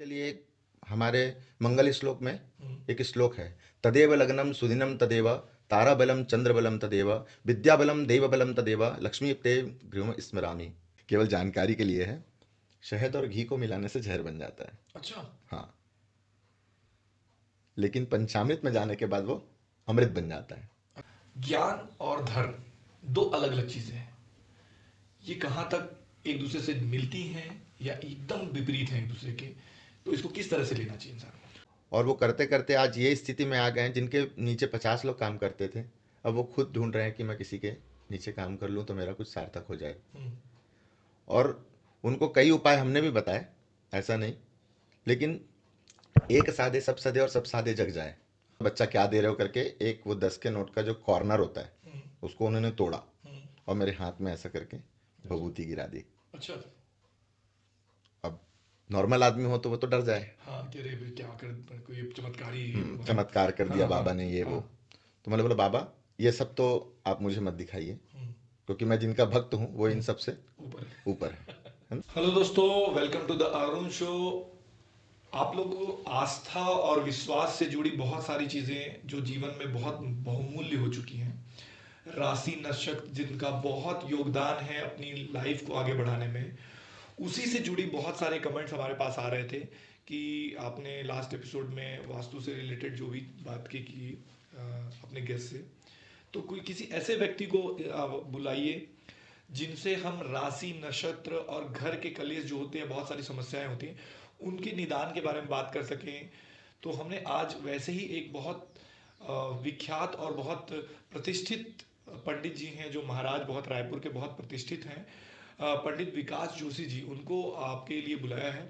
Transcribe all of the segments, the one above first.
के लिए हमारे मंगल श्लोक में हम्म। एक श्लोक है। तदेव लग्नम सुदिनम तदेव ताराबलम चंद्रबलम तदेव विद्याबलम देवबलम तदेव लक्ष्मी ते गृह स्मरामि। केवल जानकारी के लिए है। शहद और घी को मिलाने से जहर बन जाता है। अच्छा। हाँ, लेकिन पंचामृत में जाने के बाद वो अमृत बन जाता है। ज्ञान और धर्म दो अलग अलग चीजें हैं। ये कहाँ तक एक दूसरे से मिलती हैं या एकदम विपरीत हैं एक दूसरे के, तो इसको किस तरह से लेना चाहिए इंसान को? और वो करते करते आज ये स्थिति में आ गए हैं, जिनके नीचे 50 लोग काम करते थे, अब वो खुद ढूंढ रहे हैं कि मैं किसी के नीचे काम कर लूँ तो मेरा कुछ सार्थक हो जाए। हम्म। और उनको कई उपाय हमने भी बताए, ऐसा नहीं, लेकिन एक साधे सब सधे और सब साधे जग जाए। बच्चा क्या दे रहे हो करके एक वो 10 के नोट का जो कॉर्नर होता है हम्म। उसको उन्होंने तोड़ा हम्म। और मेरे हाथ में ऐसा करके भभूति गिरा दी। अच्छा। अब नॉर्मल आदमी हो तो वो तो डर जाए। हाँ, कि अरे भाई क्या कर, कोई चमत्कारी मतलब। चमत्कार कर दिया हाँ, हाँ, बाबा ने ये हाँ। वो। तो मैंने बोला बाबा ये सब तो आप मुझे मत दिखाइए, हम्म। क्योंकि मैं जिनका भक्त हूँ वो इन हम्म। सब से ऊपर है। ऊपर है ना। हेलो दोस्तों, welcome to the Arun show. आप लोगों को आस्था और विश्वास से जुड़ी बहुत सारी चीज़ें जो जीवन में बहुत बहुमूल्य हो चुकी हैं, राशि नक्षत्र जिनका बहुत योगदान है अपनी लाइफ को आगे बढ़ाने में, उसी से जुड़ी बहुत सारे कमेंट्स हमारे पास आ रहे थे कि आपने लास्ट एपिसोड में वास्तु से रिलेटेड जो भी बात की अपने गेस्ट से, तो कोई किसी ऐसे व्यक्ति को बुलाइए जिनसे हम राशि नक्षत्र और घर के कलेश जो होते हैं, बहुत सारी समस्याएं होती हैं, उनके निदान के बारे में बात कर सकें। तो हमने आज वैसे ही एक बहुत विख्यात और बहुत प्रतिष्ठित पंडित जी हैं, जो महाराज बहुत रायपुर के बहुत प्रतिष्ठित हैं, पंडित विकास जोशी जी, उनको आपके लिए बुलाया है।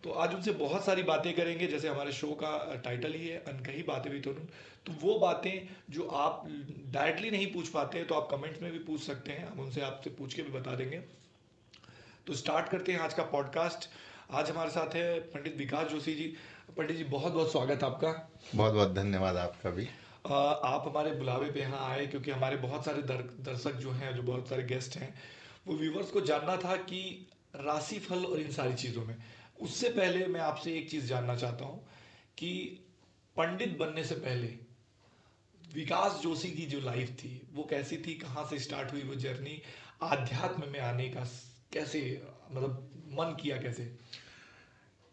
तो आज उनसे बहुत सारी बातें करेंगे, जैसे हमारे शो का टाइटल ही है अनकही बातें भी तो वो बातें जो आप डायरेक्टली नहीं पूछ पाते हैं तो आप कमेंट्स में भी पूछ सकते हैं, हम उनसे आपसे पूछ के भी बता देंगे। तो स्टार्ट करते हैं आज का पॉडकास्ट। आज हमारे साथ है पंडित विकास जोशी जी। पंडित जी, बहुत बहुत स्वागत आपका। बहुत बहुत धन्यवाद आपका भी। आप हमारे बुलावे पे यहाँ आए क्योंकि हमारे बहुत सारे दर्शक जो हैं, जो बहुत सारे गेस्ट हैं, वो व्यूवर्स को जानना था कि राशिफल और इन सारी चीज़ों में, उससे पहले मैं आपसे एक चीज़ जानना चाहता हूँ कि पंडित बनने से पहले विकास जोशी की जो लाइफ थी वो कैसी थी, कहाँ से स्टार्ट हुई वो जर्नी, आध्यात्म में आने का कैसे, मतलब मन किया कैसे?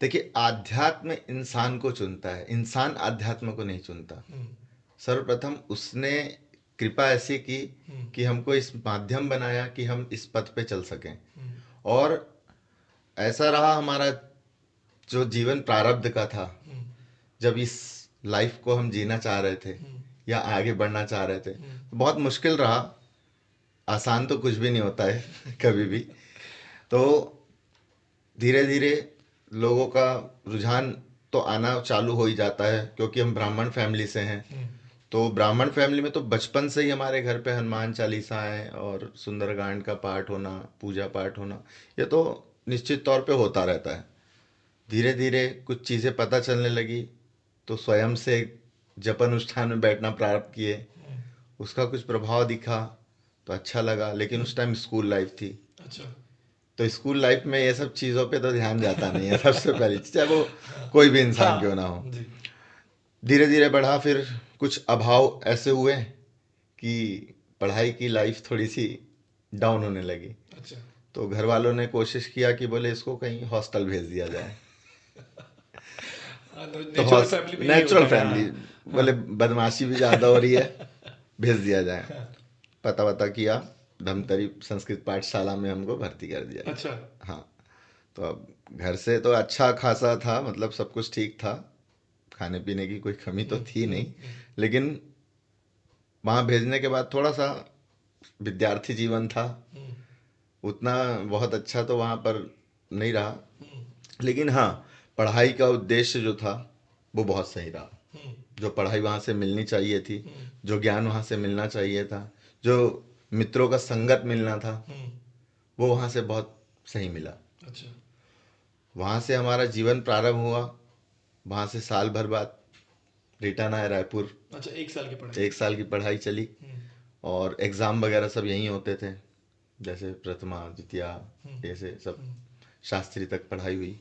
देखिए, आध्यात्म इंसान को चुनता है, इंसान आध्यात्म को नहीं चुनता। हम्म। सर्वप्रथम उसने कृपा ऐसी की हम्म। कि हमको इस माध्यम बनाया कि हम इस पथ पे चल सकें। हम्म। और ऐसा रहा हमारा जो जीवन प्रारब्ध का था, हम्म। जब इस लाइफ को हम जीना चाह रहे थे हम्म। या आगे बढ़ना चाह रहे थे, हम्म। तो बहुत मुश्किल रहा। आसान तो कुछ भी नहीं होता है कभी भी। तो धीरे धीरे लोगों का रुझान तो आना चालू हो ही जाता है, क्योंकि हम ब्राह्मण फैमिली से हैं। हम्म। तो ब्राह्मण फैमिली में तो बचपन से ही हमारे घर पे हनुमान चालीसाएं और सुंदरकांड का पाठ होना, पूजा पाठ होना, ये तो निश्चित तौर पे होता रहता है। धीरे धीरे कुछ चीज़ें पता चलने लगी, तो स्वयं से जप अनुष्ठान में बैठना प्रारंभ किए। हम्म। उसका कुछ प्रभाव दिखा तो अच्छा लगा, लेकिन हम्म। उस टाइम स्कूल लाइफ थी। अच्छा। तो स्कूल लाइफ में ये सब चीज़ों पे तो ध्यान जाता नहीं है सबसे पहले, चाहे वो कोई भी इंसान क्यों हाँ ना हो। जी। धीरे धीरे बढ़ा, फिर कुछ अभाव ऐसे हुए कि पढ़ाई की लाइफ थोड़ी सी डाउन होने लगी। अच्छा। तो घर वालों ने कोशिश किया कि बोले इसको कहीं हॉस्टल भेज दिया जाए। हाँ, तो नेचुरल फैमिली में यही होता नेचुरल है। फैमिली, हाँ। हाँ। बोले बदमाशी भी ज़्यादा हो रही है, भेज दिया जाए। पता वता किया, धमतरी संस्कृत पाठशाला में हमको भर्ती कर दिया अच्छा। गया। हाँ। तो अब घर से तो अच्छा खासा था, मतलब सब कुछ ठीक था, खाने पीने की कोई कमी तो हम्म। थी हम्म। नहीं। लेकिन वहाँ भेजने के बाद थोड़ा सा विद्यार्थी जीवन था, हम्म। उतना बहुत अच्छा तो वहाँ पर नहीं रहा। हम्म। लेकिन हाँ, पढ़ाई का उद्देश्य जो था वो बहुत सही रहा। हम्म। जो पढ़ाई वहाँ से मिलनी चाहिए थी, हम्म। जो ज्ञान वहाँ से मिलना चाहिए था, जो मित्रों का संगत मिलना था, हम्म। वो वहाँ से बहुत सही मिला। अच्छा। वहाँ से हमारा जीवन प्रारंभ हुआ। वहाँ से साल भर बाद रिटर्न आया रायपुर। अच्छा, एक साल की पढ़ाई। 1 साल की पढ़ाई चली हम्म। और एग्ज़ाम वगैरह सब यहीं होते थे, जैसे प्रथमा द्वितीया, हम्म। ऐसे सब हम्म। शास्त्री तक पढ़ाई हुई।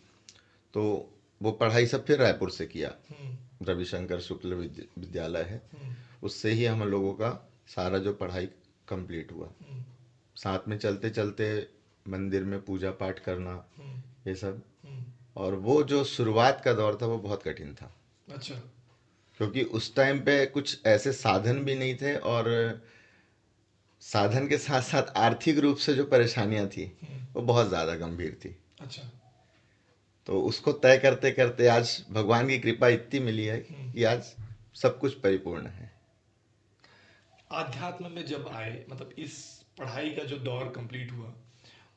तो वो पढ़ाई सब फिर रायपुर से किया। हम्म। रविशंकर शुक्ल विद्यालय है, हम्म। उससे ही हम लोगों का सारा जो पढ़ाई कंप्लीट हुआ। हम्म। साथ में चलते चलते मंदिर में पूजा पाठ करना, हम्म। ये सब। हम्म। और वो जो शुरुआत का दौर था वो बहुत कठिन था, अच्छा। क्योंकि उस टाइम पे कुछ ऐसे साधन भी नहीं थे, और साधन के साथ साथ आर्थिक रूप से जो परेशानियां थी हम्म। वो बहुत ज़्यादा गंभीर थी। अच्छा। तो उसको तय करते करते आज भगवान की कृपा इतनी मिली है हम्म। कि आज सब कुछ परिपूर्ण है। आध्यात्म में जब आए, मतलब इस पढ़ाई का जो दौर कंप्लीट हुआ,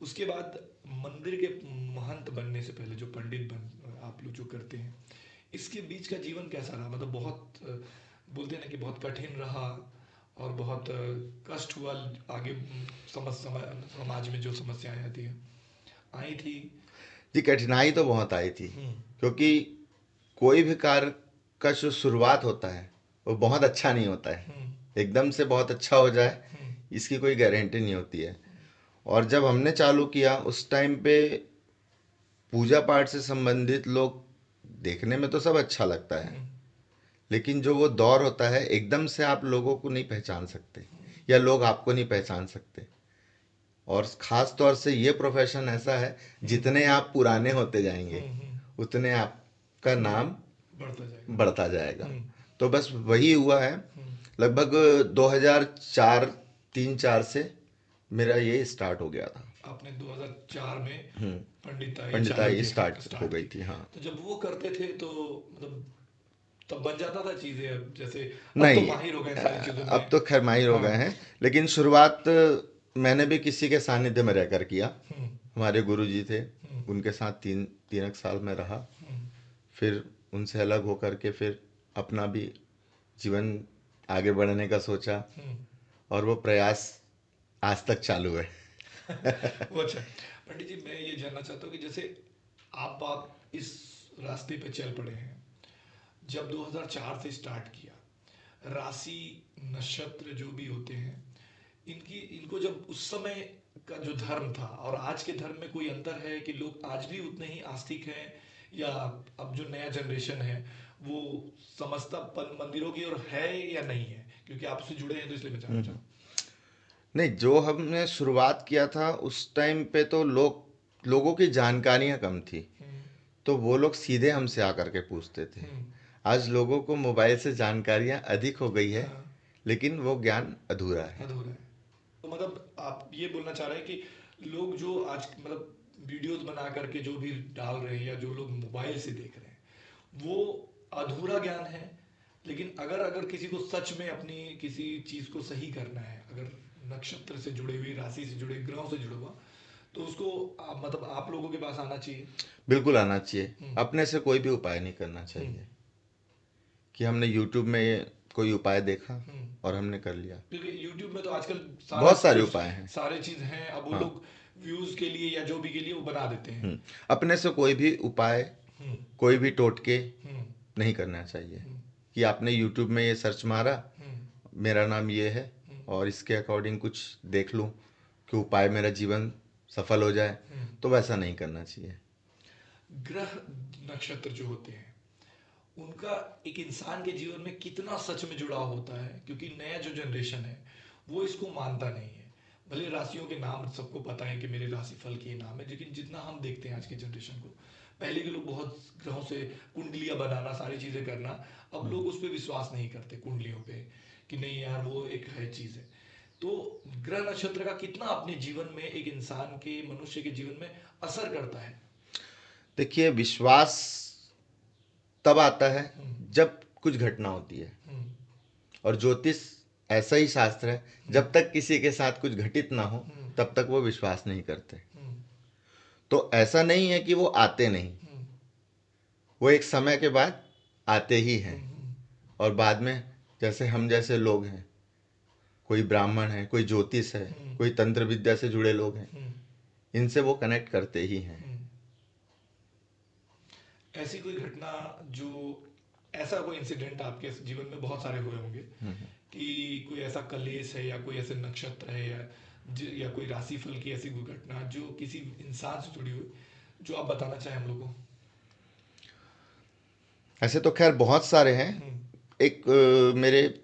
उसके बाद मंदिर के महंत बनने से पहले जो पंडित बन आप लोग जो करते हैं, इसके बीच का जीवन कैसा रहा? मतलब बहुत बोलते हैं ना कि बहुत कठिन रहा, और बहुत कष्ट हुआ आगे, समाज में जो समस्याएं आती हैं आई थी। जी, कठिनाई तो बहुत आई थी, हम्म। क्योंकि कोई भी कार्य का जो शुरुआत होता है वो बहुत अच्छा नहीं होता है। हम्म। एकदम से बहुत अच्छा हो जाए हम्म। इसकी कोई गारंटी नहीं होती है। और जब हमने चालू किया उस टाइम पे पूजा पाठ से संबंधित लोग, देखने में तो सब अच्छा लगता है, हम्म। लेकिन जो वो दौर होता है एकदम से आप लोगों को नहीं पहचान सकते, या लोग आपको नहीं पहचान सकते। और ख़ास तौर से ये प्रोफेशन ऐसा है, हम्म। जितने आप पुराने होते जाएंगे हम्म। हम्म। उतने आपका नाम बढ़ता जाएगा। बढ़ता जाएगा। हम्म। तो बस वही हुआ है। हम्म। लगभग 2004, 3-4 से मेरा ये स्टार्ट हो गया था। आपने 2004 में हम्म। पंडिताई चालू पंडिताई किया, स्टार्ट हो स्टार्ट गई की। थी, हाँ। तो जब वो करते थे तो मतलब तब बन जाता था चीजें, अब जैसे अब तो नहीं, माहिर हो गए इन सारी चीजों में। अब तो खैर माहिर हो हाँ। गए हैं, लेकिन शुरुआत मैंने भी किसी के सानिध्य में रहकर किया। हम्म। हमारे गुरुजी थे, हम्म। उनके साथ 3 एक साल में रहा। हम्म। फिर उनसे अलग होकर के फिर अपना भी जीवन आगे बढ़ने का सोचा, हम्म। और वो प्रयास आज तक चालू है। वो अच्छा, पंडित जी मैं ये जानना चाहता हूँ कि जैसे आप इस रास्ते पे चल पड़े हैं, जब 2004 से स्टार्ट किया, राशि नक्षत्र जो भी होते हैं, इनकी इनको जब उस समय का जो धर्म था और आज के धर्म में कोई अंतर है कि लोग आज भी उतने ही आस्तिक हैं, या अब जो नया जनरेशन है वो समझता मंदिरों की ओर है या नहीं है? क्योंकि आप उससे जुड़े हैं तो इसलिए मैं जानना चाहूँ। नहीं, जो हमने शुरुआत किया था उस टाइम पे तो लोगों की जानकारियां कम थी, हम्म। तो वो लोग सीधे हमसे आकर के पूछते थे। हम्म। आज लोगों को मोबाइल से जानकारियां अधिक हो गई है, हाँ। लेकिन वो ज्ञान अधूरा है। अधूरा है। तो मतलब आप ये बोलना चाह रहे हैं कि लोग जो आज मतलब वीडियोस बना करके जो भी डाल रहे हैं या जो लोग मोबाइल से देख रहे हैं वो अधूरा ज्ञान है। लेकिन अगर अगर किसी को सच में अपनी किसी चीज को सही करना है, अगर नक्षत्र से जुड़े हुई, राशि से जुड़े, ग्रहों से जुड़ा हुआ, तो उसको मतलब आप लोगों के पास आना चाहिए। बिल्कुल आना चाहिए। हम्म। अपने से कोई भी उपाय नहीं करना हम्म। चाहिए कि हमने यूट्यूब में ये कोई उपाय देखा हम्म। और हमने कर लिया। क्योंकि यूट्यूब में तो आजकल सारा बहुत सारे कुछ, उपाय हैं। सारे चीज हैं, अब वो हाँ। लोग व्यूज के लिए या जो भी के लिए वो बना देते हैं। अपने से कोई भी उपाय, हम्म। कोई भी टोटके हम्म। नहीं करना चाहिए हम्म। कि आपने यूट्यूब में ये सर्च मारा, हम्म। मेरा नाम ये है, हम्म। और इसके अकॉर्डिंग कुछ देख लूँ कि उपाय मेरा जीवन सफल हो जाए, हम्म। तो वैसा नहीं करना चाहिए। ग्रह नक्षत्र जो होते हैं उनका एक इंसान के जीवन में कितना सच में जुड़ाव होता है? क्योंकि नया जो जनरेशन है वो इसको मानता नहीं है। भले राशियों के नाम सबको पता है कि मेरे राशि फल के ये नाम है, लेकिन जितना हम देखते हैं आज के जनरेशन को, पहले के लोग बहुत ग्रहों से कुंडलियां बनाना, सारी चीजें करना, अब लोग उस पर विश्वास नहीं करते कुंडलियों पे, कि नहीं यार वो एक है चीज है। तो ग्रह नक्षत्र का कितना अपने जीवन में, एक इंसान के, मनुष्य के जीवन में असर करता है? देखिए, विश्वास तब आता है हम्म। जब कुछ घटना होती है। हम्म। और ज्योतिष ऐसा ही शास्त्र है, हम्म। जब तक किसी के साथ कुछ घटित ना हो हम्म। तब तक वो विश्वास नहीं करते। हम्म। तो ऐसा नहीं है कि वो आते नहीं, हम्म। वो एक समय के बाद आते ही हैं। हम्म। और बाद में, जैसे हम जैसे लोग हैं, कोई ब्राह्मण है, कोई ज्योतिष है, हम्म। कोई तंत्र विद्या से जुड़े लोग हैं, हम्म। इनसे वो कनेक्ट करते ही हैं। हम्म। ऐसी कोई घटना जो, ऐसा कोई इंसिडेंट आपके जीवन में बहुत सारे हुए होंगे कि कोई ऐसा कलेश है या कोई ऐसे नक्षत्र है या या कोई राशिफल की ऐसी कोई घटना जो किसी इंसान से जुड़ी हुई, जो आप बताना चाहें हम लोग को? ऐसे तो खैर बहुत सारे हैं। हम्म। एक मेरे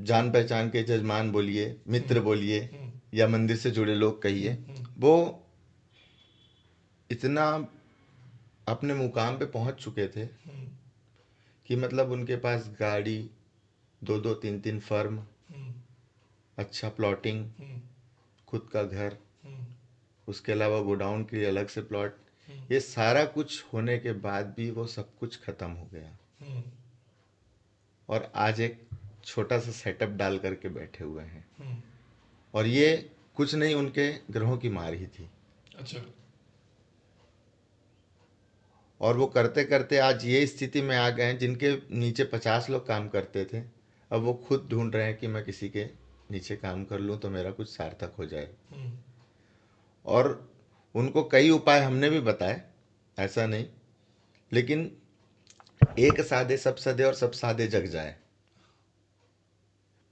जान पहचान के जजमान बोलिए, मित्र हम्म। बोलिए, हम्म। या मंदिर से जुड़े लोग हम्म। कहिए, वो इतना अपने मुकाम पे पहुंच चुके थे हम्म। कि मतलब उनके पास गाड़ी, दो दो तीन तीन फर्म, हम्म। अच्छा प्लॉटिंग, हम्म। खुद का घर, हम्म। उसके अलावा गोडाउन के लिए अलग से प्लॉट, हम्म। ये सारा कुछ होने के बाद भी वो सब कुछ खत्म हो गया। हम्म। और आज एक छोटा सा सेटअप डाल करके बैठे हुए हैं। हम्म। और ये कुछ नहीं, उनके ग्रहों की मार ही थी। अच्छा। और वो करते करते आज ये स्थिति में आ गए हैं, जिनके नीचे 50 लोग काम करते थे, अब वो खुद ढूंढ रहे हैं कि मैं किसी के नीचे काम कर लूँ तो मेरा कुछ सार्थक हो जाए। हम्म। और उनको कई उपाय हमने भी बताए, ऐसा नहीं, लेकिन एक साधे सब सधे और सब साधे जग जाए।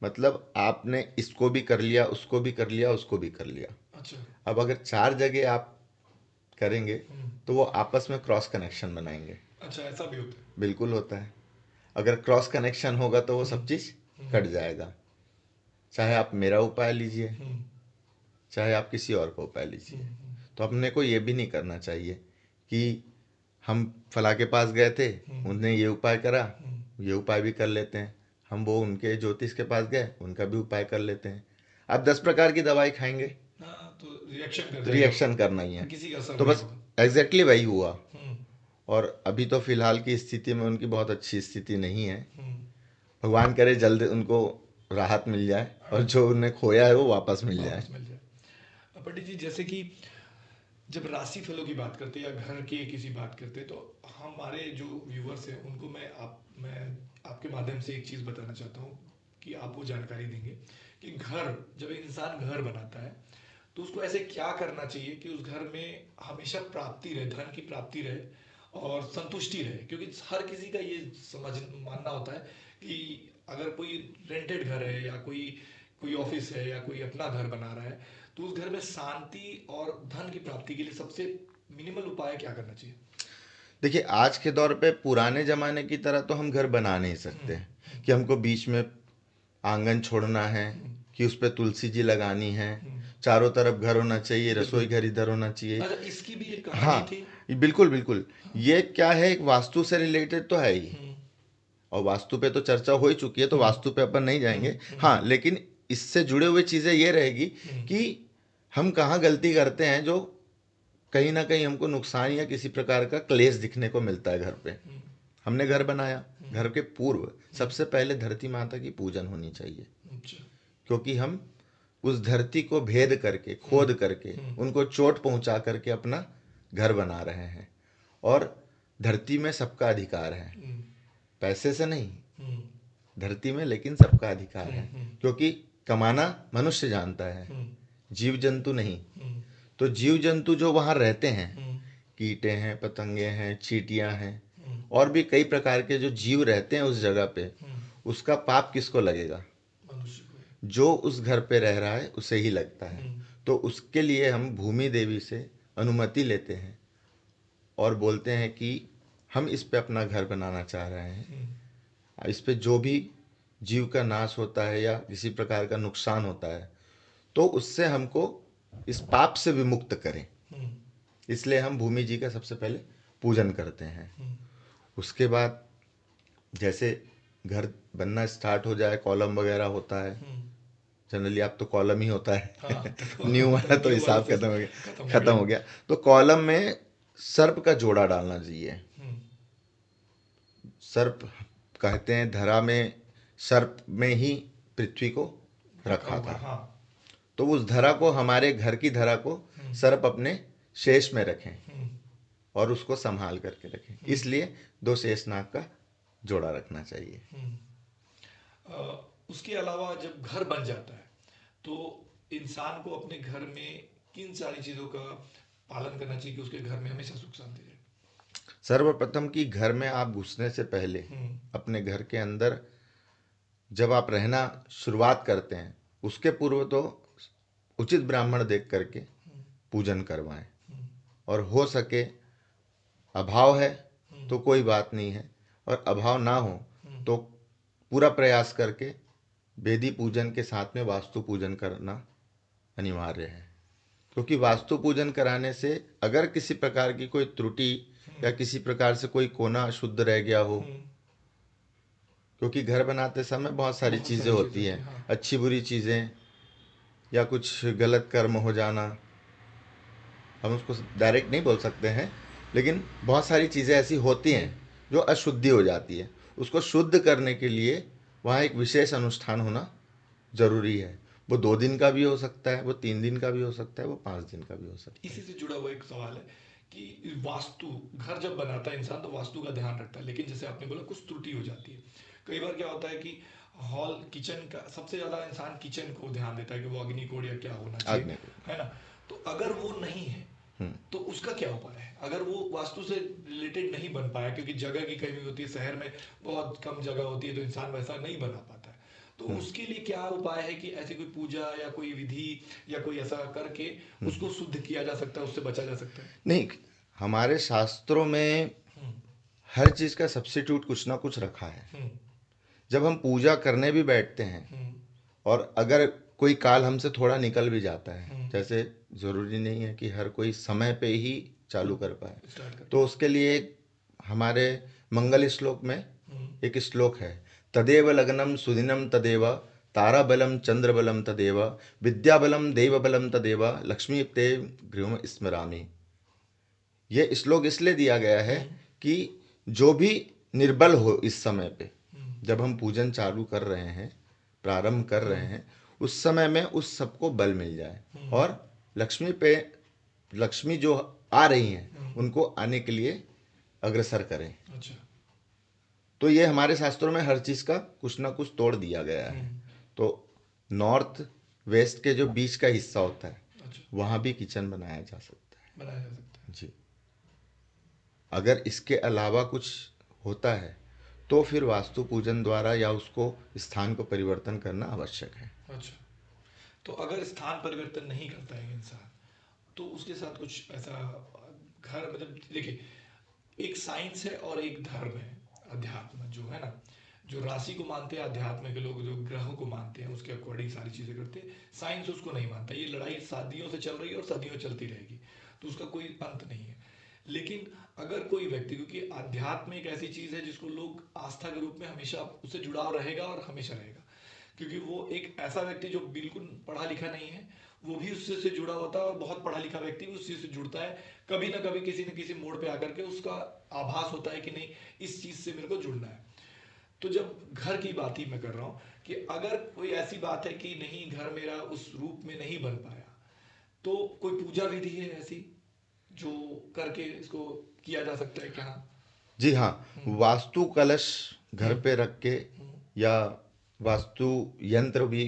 मतलब आपने इसको भी कर लिया, उसको भी कर लिया, उसको भी कर लिया। अच्छा। अब अगर 4 जगह आप करेंगे हम्म। तो वो आपस में क्रॉस कनेक्शन बनाएंगे। अच्छा, ऐसा भी होता है। बिल्कुल होता है। अगर क्रॉस कनेक्शन होगा तो वो हम्म। सब चीज़ हम्म। कट जाएगा। चाहे आप मेरा उपाय लीजिए, हम्म। चाहे आप किसी और का उपाय लीजिए। हम्म। तो अपने को ये भी नहीं करना चाहिए कि हम फला के पास गए थे, हम्म। उनने ये उपाय करा, हम्म। ये उपाय भी कर लेते हैं। हम वो उनके ज्योतिष के पास गए, उनका भी उपाय कर लेते हैं। आप 10 प्रकार की दवाई खाएंगे हाँ, तो रिएक्शन कर तो जाएगा, रिएक्शन करना ही है। किसी का असर तो नहीं बस होगा। एग्जैक्टली वही हुआ। हम्म। और अभी तो फिलहाल की स्थिति में उनकी बहुत अच्छी स्थिति नहीं है। हम्म। भगवान करे जल्द उनको राहत मिल जाए और जो उन्हें खोया है वो वापस मिल जाए। वापस मिल जाए। पंडित जी, जैसे कि जब राशि फलों की बात करते हैं या घर की किसी बात करते हैं, तो हमारे जो व्यूवर्स हैं उनको मैं आपके माध्यम से एक चीज़ बताना चाहता हूँ कि आप वो जानकारी देंगे कि घर, जब एक इंसान घर बनाता है तो उसको ऐसे क्या करना चाहिए कि उस घर में हमेशा प्राप्ति रहे, धन की प्राप्ति रहे और संतुष्टि रहे। क्योंकि हर किसी का ये समझ मानना होता है कि अगर कोई रेंटेड घर है या कोई कोई ऑफिस है या कोई अपना घर बना रहा है, तो उस घर में शांति और धन की प्राप्ति के लिए सबसे मिनिमल उपाय क्या करना चाहिए? देखिए, आज के दौर पे पुराने ज़माने की तरह तो हम घर बना नहीं सकते कि हमको बीच में आंगन छोड़ना है, कि उस पे तुलसी जी लगानी है, चारों तरफ घर होना चाहिए, रसोई बिल्कुल। घर इधर होना चाहिए। अच्छा, इसकी भी एक कहानी हाँ, थी। ये बिल्कुल बिल्कुल। ये क्या है, एक वास्तु से रिलेटेड तो है ही। हम्म। और वास्तु पे तो चर्चा हो ही चुकी है, तो हम्म। वास्तु पे अपन नहीं हम्म। जाएंगे। हम्म। हाँ, लेकिन इससे जुड़े हुए चीज़ें ये रहेगी हम्म। कि हम कहाँ गलती करते हैं, जो कहीं ना कहीं हमको नुकसान या किसी प्रकार का क्लेश दिखने को मिलता है घर पे। हमने घर बनाया, घर के पूर्व सबसे पहले धरती माता की पूजन होनी चाहिए। अच्छा। क्योंकि हम उस धरती को भेद करके, खोद करके, उनको चोट पहुंचा करके अपना घर बना रहे हैं। और धरती में सबका अधिकार है, हम्म। पैसे से नहीं, हम्म। धरती में लेकिन सबका अधिकार हम्म। है। हम्म। क्योंकि कमाना मनुष्य जानता है, हम्म। जीव जंतु नहीं। हम्म। तो जीव जंतु जो वहाँ रहते हैं, हम्म। कीटे हैं, पतंगे हैं, चींटियाँ हैं, हम्म। और भी कई प्रकार के जो जीव रहते हैं उस जगह पे, हम्म। उसका पाप किसको लगेगा? मनुष्य को ही। जो उस घर पे रह रहा है उसे ही लगता है। हम्म। तो उसके लिए हम भूमि देवी से अनुमति लेते हैं और बोलते हैं कि हम इस पे अपना घर बनाना चाह रहे हैं। हम्म। इस पे जो भी जीव का नाश होता है या किसी प्रकार का नुकसान होता है, तो उससे हमको इस पाप से विमुक्त करें। हम्म। इसलिए हम भूमि जी का सबसे पहले पूजन करते हैं। हम्म। उसके बाद जैसे घर बनना स्टार्ट हो जाए, कॉलम वगैरह होता है। हम्म। जनरली अब तो कॉलम ही होता हाँ, है। न्यू तो वाला तो न्यू वाला हिसाब से खत्म हो गया। खत्म हो खत्म गया। हो गया। तो कॉलम में सर्प का जोड़ा डालना चाहिए। हम्म। सर्प कहते हैं, धरा में सर्प में ही पृथ्वी को रखा रखा हुआ है, था। हाँ। तो उस धरा को, हमारे घर की धरा को हम्म। सर्प अपने शेष में रखें हम्म। और उसको संभाल करके रखें। इसलिए 2 शेषनाग का जोड़ा रखना चाहिए। हम्म। उसके अलावा जब घर बन जाता है तो इंसान को अपने घर में किन सारी चीज़ों का पालन करना चाहिए कि उसके घर में हमेशा सुख शांति रहे? सर्वप्रथम कि घर में आप घुसने से पहले, हम्म। अपने घर के अंदर जब आप रहना शुरुआत करते हैं, उसके पूर्व तो उचित ब्राह्मण देख करके पूजन करवाएं। और हो सके, अभाव है तो कोई बात नहीं है, और अभाव ना हो हम्म, तो पूरा प्रयास करके वेदी पूजन के साथ में वास्तु पूजन करना अनिवार्य है। क्योंकि वास्तु पूजन कराने से अगर किसी प्रकार की कोई त्रुटि हम्म, या किसी प्रकार से कोई कोना अशुद्ध रह गया हो, हम्म, क्योंकि घर बनाते समय बहुत सारी बहुत चीज़ें सारी चीज़ होती होती हैं, है, हाँ। अच्छी बुरी चीज़ें या कुछ गलत कर्म हो जाना, हम उसको डायरेक्ट नहीं बोल सकते हैं, लेकिन बहुत सारी चीज़ें ऐसी होती हैं हम्म, जो अशुद्धि हो जाती है। उसको शुद्ध करने के लिए वहाँ एक विशेष अनुष्ठान होना जरूरी है। वो 2 दिन का भी हो सकता है, वो 3 दिन का भी हो सकता है, वो 5 दिन का भी हो सकता इसी है। से जुड़ा हुआ एक सवाल है कि वास्तु, घर जब बनाता है इंसान तो वास्तु का ध्यान रखता है, लेकिन जैसे आपने बोला कुछ त्रुटि हो जाती है। कई बार क्या होता है कि हॉल किचन का सबसे ज्यादा इंसान किचन को ध्यान देता है कि वो अग्निकोड या क्या होना चाहिए, आग्नेय को। है ना। तो अगर वो नहीं है हम्म। तो उसका क्या उपाय है? अगर वो वास्तु से रिलेटेड नहीं बन पाया क्योंकि जगह की कमी होती है, शहर में बहुत कम जगह होती है तो इंसान वैसा नहीं बना पाता है, तो हम्म। उसके लिए क्या उपाय है कि ऐसी कोई पूजा या कोई विधि या कोई ऐसा करके उसको शुद्ध किया जा सकता है, उससे बचा जा सकता है? नहीं, हमारे शास्त्रों में हम्म, हर चीज़ का सब्स्टिट्यूट कुछ ना कुछ रखा है। हम्म, जब हम पूजा करने भी बैठते हैं हम्म, और अगर कोई काल हमसे थोड़ा निकल भी जाता है, हम्म, जैसे ज़रूरी नहीं है कि हर कोई समय पे ही चालू कर पाए, स्टार्ट कर तो पाए। उसके लिए हमारे मंगल श्लोक में हम्म, एक श्लोक है, तदेव लग्नम सुदिनम तदेव ताराबलम चंद्रबलम तदेव विद्याबलम देवबलम तदेव लक्ष्मी ते गृह स्मरामि। ये श्लोक इसलिए दिया गया है हम्म, कि जो भी निर्बल हो इस समय पे, हम्म, जब हम पूजन चालू कर रहे हैं, प्रारंभ कर रहे हम्म, हैं, उस समय में उस सबको बल मिल जाए हम्म, और लक्ष्मी पे, लक्ष्मी जो आ रही हैं हम्म, उनको आने के लिए अग्रसर करें। अच्छा। तो ये हमारे शास्त्रों में हर चीज़ का कुछ ना कुछ तोड़ दिया गया है। हम्म, तो नॉर्थ वेस्ट के जो बीच का हिस्सा होता है अच्छा, वहाँ भी किचन बनाया जा सकता बनाया जा सकता है जी। अगर इसके अलावा कुछ होता है तो फिर वास्तु पूजन द्वारा या उसको स्थान को परिवर्तन करना आवश्यक है। है। अच्छा, तो अगर स्थान परिवर्तन नहीं करता है इंसान तो उसके साथ कुछ ऐसा घर, मतलब देखिए, एक साइंस है और एक धर्म है, अध्यात्म जो है ना, जो राशि को मानते हैं अध्यात्म के लोग, जो ग्रहों को मानते हैं उसके अकॉर्डिंग सारी चीजें करते हैं। साइंस उसको नहीं मानता, ये लड़ाई सदियों से चल रही है और सदियों चलती रहेगी, तो उसका कोई अंत नहीं है। लेकिन अगर कोई व्यक्ति, क्योंकि अध्यात्म एक ऐसी चीज है जिसको लोग आस्था के रूप में हमेशा उससे जुड़ाव रहेगा और हमेशा रहेगा, क्योंकि वो एक ऐसा व्यक्ति जो बिल्कुल पढ़ा लिखा नहीं है वो भी उससे से जुड़ा होता है, और बहुत पढ़ा लिखा व्यक्ति भी उस चीज से जुड़ता है। कभी ना कभी किसी न किसी मोड़ पे आकर के उसका आभास होता है कि नहीं, इस चीज से मेरे को जुड़ना है। तो जब घर की बात ही मैं कर रहा हूँ कि अगर कोई ऐसी बात है कि नहीं, घर मेरा उस रूप में नहीं बन पाया, तो कोई पूजा विधि है ऐसी जो करके इसको किया जा सकता है क्या? हाँ। जी हाँ, हम्म, वास्तु कलश घर हम्म, पे रख के हम्म, या वास्तु यंत्र भी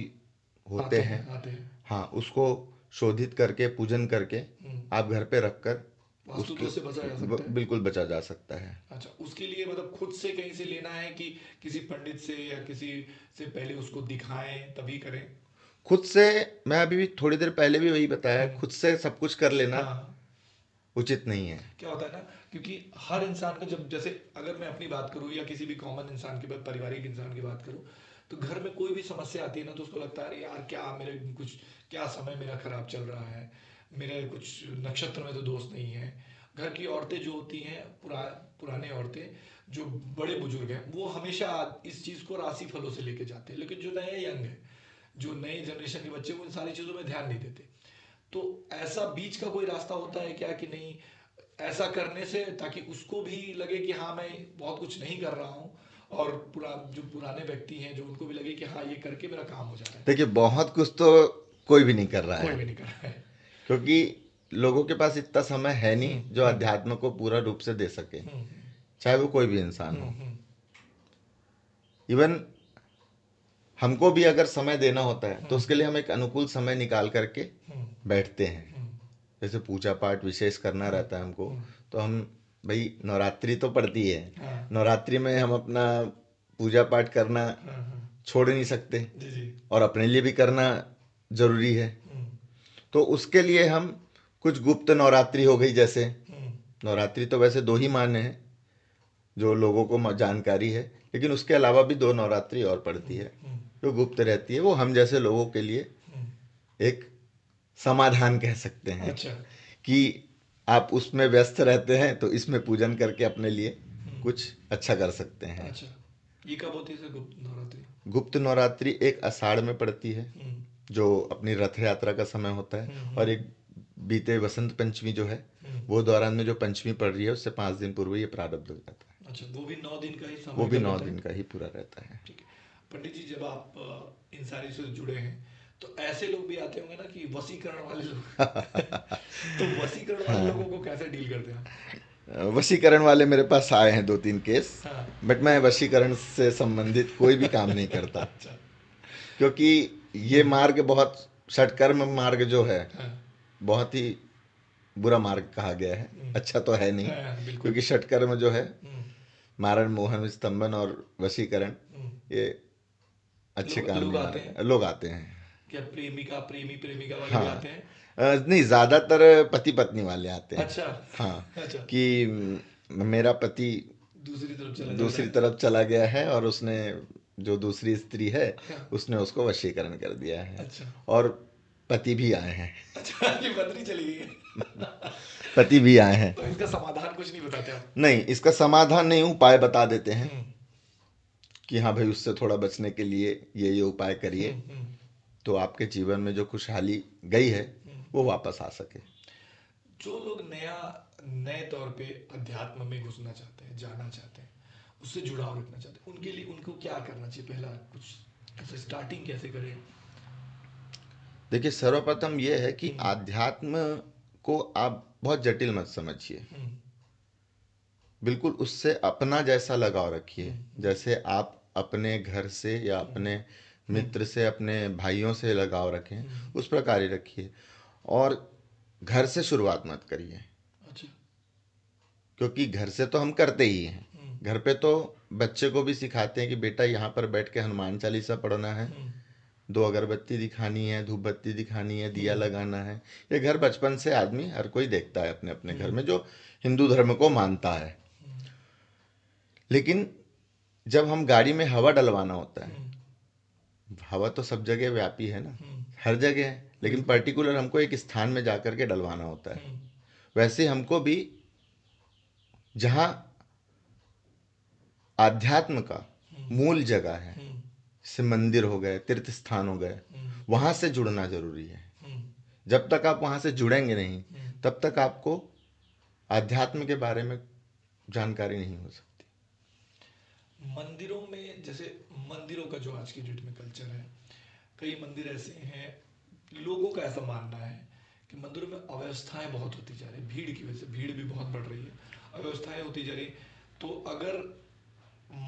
होते आते हैं, हैं, आते हैं। हाँ, उसको शोधित करके पूजन करके हम्म, आप घर पे रखकर वास्तु उसके दोष से बचा जा सकता है। बिल्कुल बचा जा सकता है। अच्छा, उसके लिए मतलब खुद से कहीं से लेना है कि किसी पंडित से या किसी से पहले उसको दिखाएं तभी करें? खुद से, मैं अभी भी थोड़ी देर पहले भी वही बताया, हम्म, खुद से सब कुछ कर लेना हाँ। उचित नहीं है। क्या होता है ना, क्योंकि हर इंसान का, जब जैसे अगर मैं अपनी बात करूँ या किसी भी कॉमन इंसान की बात, पारिवारिक इंसान की बात करूँ, तो घर में कोई भी समस्या आती है ना तो उसको लगता है अरे यार क्या मेरे कुछ, क्या समय मेरा खराब चल रहा है, मेरे कुछ नक्षत्र में तो दोष नहीं है। घर की औरतें जो होती हैं, पुराने औरतें, जो बड़े बुजुर्ग हैं, वो हमेशा इस चीज़ को राशि फलों से लेके जाते हैं, लेकिन जो नए यंग है, जो नए जनरेशन के बच्चे, वो इन सारी चीज़ों में ध्यान नहीं देते। तो ऐसा बीच का कोई रास्ता होता है क्या कि नहीं, ऐसा करने से ताकि उसको भी लगे कि हाँ मैं बहुत कुछ नहीं कर रहा हूँ, और जो पुराने व्यक्ति हैं जो उनको भी लगे कि हाँ ये करके मेरा काम हो जा रहा है? देखिए, बहुत कुछ तो कोई भी नहीं कर रहा कोई है, भी नहीं कर रहा है। क्योंकि लोगों के पास इतना समय है नहीं हम्म, जो हम्म, अध्यात्म को पूरा रूप से दे सके, हम्म, चाहे वो कोई भी इंसान हम्म, हो। इवन हमको भी अगर समय देना होता है तो हम्म, उसके लिए हम एक अनुकूल समय निकाल करके हम्म, बैठते हैं। हम्म, जैसे पूजा पाठ विशेष करना हम्म, रहता है हमको, हम्म, तो हम, भाई नवरात्रि तो पड़ती है, हाँ, नवरात्रि में हम अपना पूजा पाठ करना हाँ, हाँ, छोड़ नहीं सकते, जी जी, और अपने लिए भी करना जरूरी है। हम्म, तो उसके लिए हम कुछ गुप्त नवरात्रि हो गई, जैसे हम्म, नवरात्रि तो वैसे 2 ही माने हैं, जो लोगों को जानकारी है। लेकिन उसके अलावा भी 2 नवरात्रि और पड़ती है जो गुप्त रहती है। वो हम जैसे लोगों के लिए एक समाधान कह सकते हैं अच्छा। कि आप उसमें व्यस्त रहते हैं तो इसमें पूजन करके अपने लिए हम्म। कुछ अच्छा कर सकते हैं। अच्छा, ये कब होती है सर गुप्त नवरात्रि? गुप्त नवरात्रि एक आषाढ़ में पड़ती है, हम्म। जो अपनी रथ यात्रा का समय होता है। और एक बीते वसंत पंचमी जो है, हम्म। वो दौरान में जो पंचमी पड़ रही है उससे 5 दिन पूर्व ये प्रारब्ध हो जाता है। अच्छा, वो भी 9 दिन का ही वो समय भी का नौ रहता है? दिन का ही पूरा रहता है। ठीक है। पंडित जी, जब आप इन सारी से जुड़े हैं तो ऐसे लोग भी आते होंगे ना कि वसीकरण वाले लोग तो वसीकरण वाले लोगों को कैसे डील करते हैं आप? वशीकरण वाले मेरे पास आए हैं 2-3 केस। हाँ। बट मैं वशीकरण से संबंधित कोई भी काम नहीं करता, अच्छा। क्योंकि ये मार्ग बहुत, षटकर्म मार्ग जो है, हाँ। बहुत ही बुरा मार्ग कहा गया है। अच्छा तो है नहीं, हाँ, बिल्कुल। क्योंकि षटकर्म जो है, हम्म। मारण मोहन स्तंभन और वशीकरण, हम्म। ये अच्छे लोग काम लोग नहीं आते माने हैं? लोग आते हैं। क्या प्रेमिका प्रेमी प्रेमिका वाले भी हाँ। आते हैं? नहीं, ज्यादातर पति पत्नी वाले आते हैं। अच्छा। हाँ, अच्छा। कि मेरा पति दूसरी तरफ चला जाता दूसरी है। तरफ चला गया है और उसने, जो दूसरी स्त्री है, हाँ। उसने उसको वशीकरण कर दिया है। अच्छा। और पति भी आए हैं। अच्छा, ये बदली चली गई है। पति भी आए हैं। तो इसका समाधान कुछ नहीं बताते आप? नहीं, इसका समाधान नहीं, उपाय बता देते हैं हम्म। कि हाँ भाई, उससे थोड़ा बचने के लिए ये उपाय करिए, हम्म। तो आपके जीवन में जो खुशहाली गई है हम्म। वो वापस आ सके। जो लोग नए तौर पे अध्यात्म में घुसना चाहते हैं, जाना चाहते हैं, उससे जुड़ाव रखना चाहते हैं, उनके लिए उनको क्या करना चाहिए? पहला कुछ ऐसे स्टार्टिंग कैसे करें? देखिए, सर्वप्रथम ये है कि हम्म। आध्यात्म को आप बहुत जटिल मत समझिए। हम्म। बिल्कुल उससे अपना जैसा लगाव रखिए, हम्म। जैसे आप अपने घर से या हम्म। अपने हम्म। मित्र से, अपने भाइयों से लगाव रखें, हम्म। उस प्रकार ही रखिए। और घर से शुरुआत मत करिए, अच्छा। क्योंकि घर से तो हम करते ही हैं। हम्म। घर पे तो बच्चे को भी सिखाते हैं कि बेटा यहाँ पर बैठ के हनुमान चालीसा पढ़ना है, हम्म। 2 अगरबत्ती दिखानी है, धूप बत्ती दिखानी है, दिया हम्म। लगाना है। ये घर बचपन से आदमी हर कोई देखता है अपने अपने घर हम्म। में, जो हिंदू धर्म को मानता है। लेकिन जब हम गाड़ी में हवा डलवाना होता है, हम्म। हवा तो सब जगह व्यापी है ना, हम्म। हर जगह है, लेकिन बिल्कुल। पर्टिकुलर हमको एक स्थान में जाकर के डलवाना होता है। हम्म। वैसे हमको भी, जहाँ आध्यात्म का हम्म। मूल जगह है, हम्म। जैसे मंदिर हो गए, तीर्थ स्थान हो गए, हम्म। वहाँ से जुड़ना जरूरी है। हम्म। जब तक आप वहाँ से जुड़ेंगे नहीं, हम्म। तब तक आपको आध्यात्म के बारे में जानकारी नहीं हो सकती। मंदिरों में, जैसे मंदिरों का जो आज की डेट में कल्चर है, कई मंदिर ऐसे हैं, लोगों का ऐसा मानना है कि मंदिरों में अव्यवस्थाएं बहुत होती जा रही है, भीड़ की वजह से भीड़ भी बहुत बढ़ रही है, अव्यवस्थाएं होती जा रही। तो अगर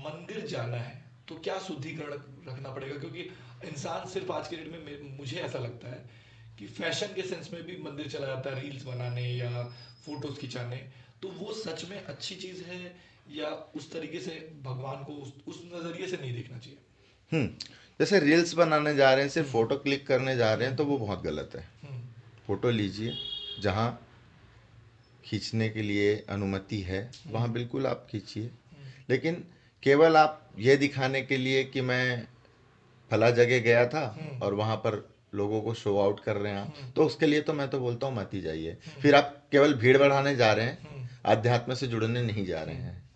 मंदिर जाना है तो क्या शुद्धिकरण रखना पड़ेगा? क्योंकि इंसान सिर्फ आज के डेट में, मुझे ऐसा लगता है कि फैशन के सेंस में भी मंदिर चला जाता है, रील्स बनाने या फोटोज खिंचाने। तो वो सच में अच्छी चीज है, या उस तरीके से भगवान को उस नजरिए से नहीं देखना चाहिए? हम्म जैसे रील्स बनाने जा रहे हैं, सिर्फ हम्म। फोटो क्लिक करने जा रहे हैं, हम्म। तो वो बहुत गलत है। हम्म। फोटो लीजिए, जहाँ खींचने के लिए अनुमति है हम्म। वहाँ बिल्कुल आप खींचिए। हम्म। लेकिन केवल आप ये दिखाने के लिए कि मैं फला जगह गया था हम्म। और वहाँ पर लोगों को शो आउट कर रहे हैं आप, हम्म। तो उसके लिए तो मैं तो बोलता हूँ मत ही जाइए। हम्म। फिर आप केवल भीड़ बढ़ाने जा रहे हैं, हम्म। आध्यात्म से जुड़ने नहीं जा रहे हम्म। हैं।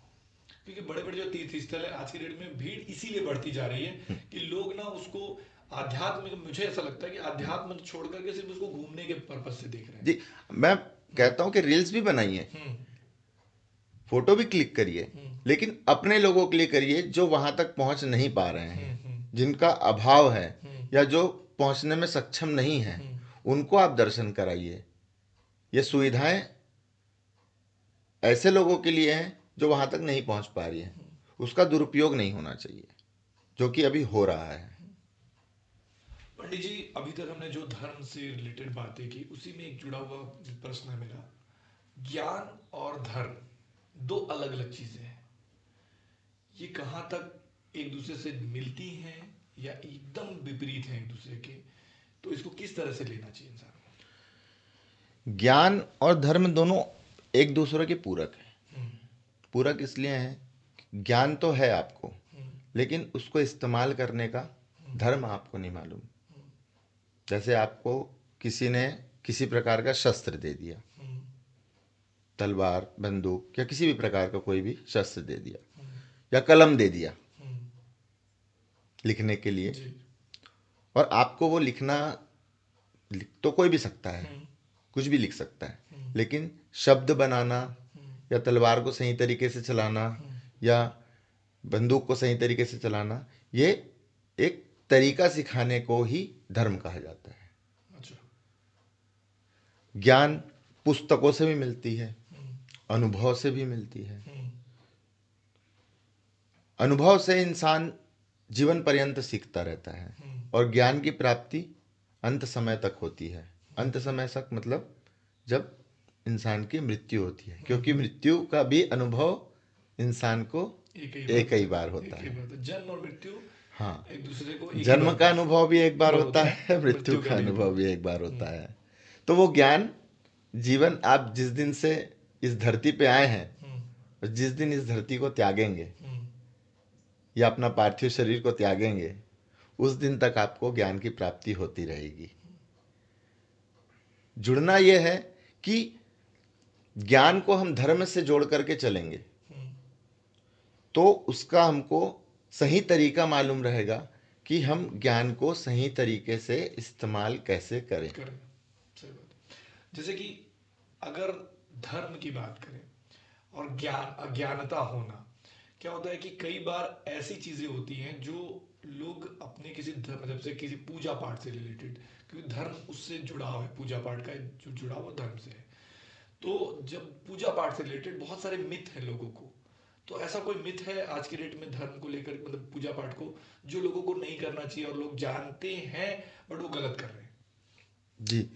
क्योंकि बड़े बड़े जो तीर्थ स्थल है आज की डेट में भीड़ इसीलिए बढ़ती जा रही है कि लोग ना उसको आध्यात्म, मुझे ऐसा लगता है कि आध्यात्म छोड़ करके सिर्फ उसको घूमने के पर्पज से देख रहे हैं। जी, मैं कहता हूँ कि रील्स भी बनाइए, हम्म। फोटो भी क्लिक करिए, हम्म। लेकिन अपने लोगों के लिए करिए जो वहां तक पहुंच नहीं पा रहे हम्म। हैं, हम्म। जिनका अभाव है, हम्म। या जो पहुंचने में सक्षम नहीं है, हम्म। उनको आप दर्शन कराइए। ये सुविधाएं ऐसे लोगों के लिए हैं जो वहां तक नहीं पहुंच पा रही है। उसका दुरुपयोग नहीं होना चाहिए, जो कि अभी हो रहा है। पंडित जी, अभी तक हमने जो धर्म से रिलेटेड बातें की, उसी में एक जुड़ा हुआ प्रश्न है मेरा। ज्ञान और धर्म दो अलग अलग चीजें हैं, ये कहाँ तक एक दूसरे से मिलती हैं या एकदम विपरीत हैं एक दूसरे के? तो इसको किस तरह से लेना चाहिए इंसान ज्ञान और धर्म दोनों एक दूसरे के पूरक हैं। को? पूरक इसलिए हैं ज्ञान तो है आपको, हम्म, लेकिन उसको इस्तेमाल करने का धर्म आपको नहीं मालूम। जैसे आपको किसी ने किसी प्रकार का शस्त्र दे दिया, हम्म, तलवार, बंदूक या किसी भी प्रकार का कोई भी शस्त्र दे दिया, हम्म, या कलम दे दिया हम्म, लिखने के लिए, जी। और आपको वो लिखना, लिख तो कोई भी सकता है, हम्म, कुछ भी लिख सकता है, हम्म, लेकिन शब्द बनाना हम्म, या तलवार को सही तरीके से चलाना हम्म, या बंदूक को सही तरीके से चलाना, ये एक तरीका सिखाने को ही धर्म कहा जाता है। अच्छा। ज्ञान पुस्तकों से भी मिलती है, हम्म, अनुभव से भी मिलती है। हम्म, अनुभव से इंसान जीवन पर्यंत सीखता रहता है, हम्म, और ज्ञान की प्राप्ति अंत समय तक होती है। अंत समय तक मतलब जब इंसान की मृत्यु होती है, क्योंकि हम्म, मृत्यु का भी अनुभव इंसान को एक ही एक बात ही है। बार होता एक ही है। बात है, जन्म और मृत्यु हाँ, एक दूसरे को एक ही जन्म बार का में अनुभव भी एक बार बार होता होता है, है, मृत्यु मृत्यु का का भी एक बार अनुभव भी होता एक बार है। होता है। तो वो ज्ञान, जीवन, आप जिस दिन से इस धरती पे आए हैं हम्म, और जिस दिन इस धरती को त्यागेंगे हम्म, या अपना पार्थिव शरीर को त्यागेंगे, उस दिन तक आपको ज्ञान की प्राप्ति होती रहेगी। जुड़ना यह है कि ज्ञान को हम धर्म से जोड़ करके चलेंगे हम्म, तो उसका हमको सही तरीका मालूम रहेगा कि हम ज्ञान को सही तरीके से इस्तेमाल कैसे करें। करें। सही बात है। जैसे कि अगर धर्म की बात करें और ज्ञान अज्ञानता होना, क्या होता है कि कई बार ऐसी चीजें होती हैं जो लोग अपने किसी मतलब से किसी पूजा पाठ से रिलेटेड, क्योंकि धर्म उससे जुड़ा हुआ है, पूजा पाठ का जो जुड़ा हुआ धर्म से है। तो जब पूजा पाठ से रिलेटेड बहुत सारे मिथ हैं लोगों को, तो ऐसा कोई मिथ है आज की डेट में धर्म को लेकर, मतलब पूजा पाठ को, जो लोगों को नहीं करना चाहिए और लोग जानते हैं बट वो गलत कर रहे हैं? जी,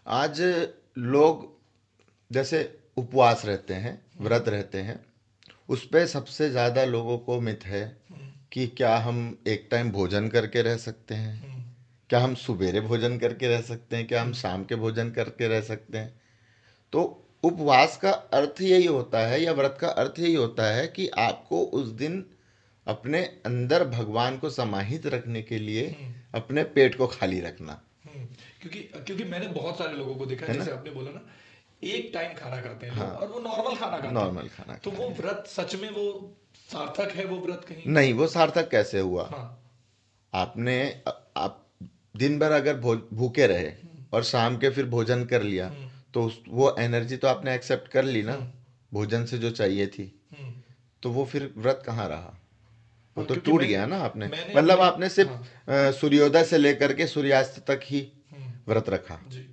आज लोग जैसे उपवास रहते हैं, हम्म, व्रत रहते हैं, उस पे सबसे ज़्यादा लोगों को मिथ है हम्म, कि क्या हम एक टाइम भोजन करके रह सकते हैं, हम्म, क्या हम सवेरे भोजन करके रह सकते हैं, क्या हम हम्म, शाम के भोजन करके रह सकते हैं। तो उपवास का अर्थ यही होता है, या व्रत का अर्थ यही होता है कि आपको उस दिन अपने अंदर भगवान को समाहित रखने के लिए हम्म, अपने पेट को खाली रखना हम्म। क्योंकि क्योंकि मैंने बहुत सारे लोगों को देखा, है ना। जैसे आपने बोला ना, एक टाइम खाना खाते हैं लोग हाँ, और वो नॉर्मल खाना खाते हैं। नॉर्मल खाना तो खा वो रहे हैं। व्रत सच में वो सार्थक है, वो व्रत कहीं? नहीं, वो सार्थक कैसे हुआ? हाँ। आपने आप दिन भर अगर भूखे रहे हम्म, और शाम के फिर भोजन कर लिया, हम्म, तो वो एनर्जी तो आपने एक्सेप्ट कर ली ना, हम्म, भोजन से जो चाहिए थी। हम्म। तो वो फिर व्रत कहाँ रहा? वो हाँ, तो क्योंकि टूट मैंने गया ना आपने। मैंने मतलब अपने आपने सिर्फ हाँ। सूर्योदय से लेकर के सूर्यास्त तक ही व्रत रखा। हम्म, जी।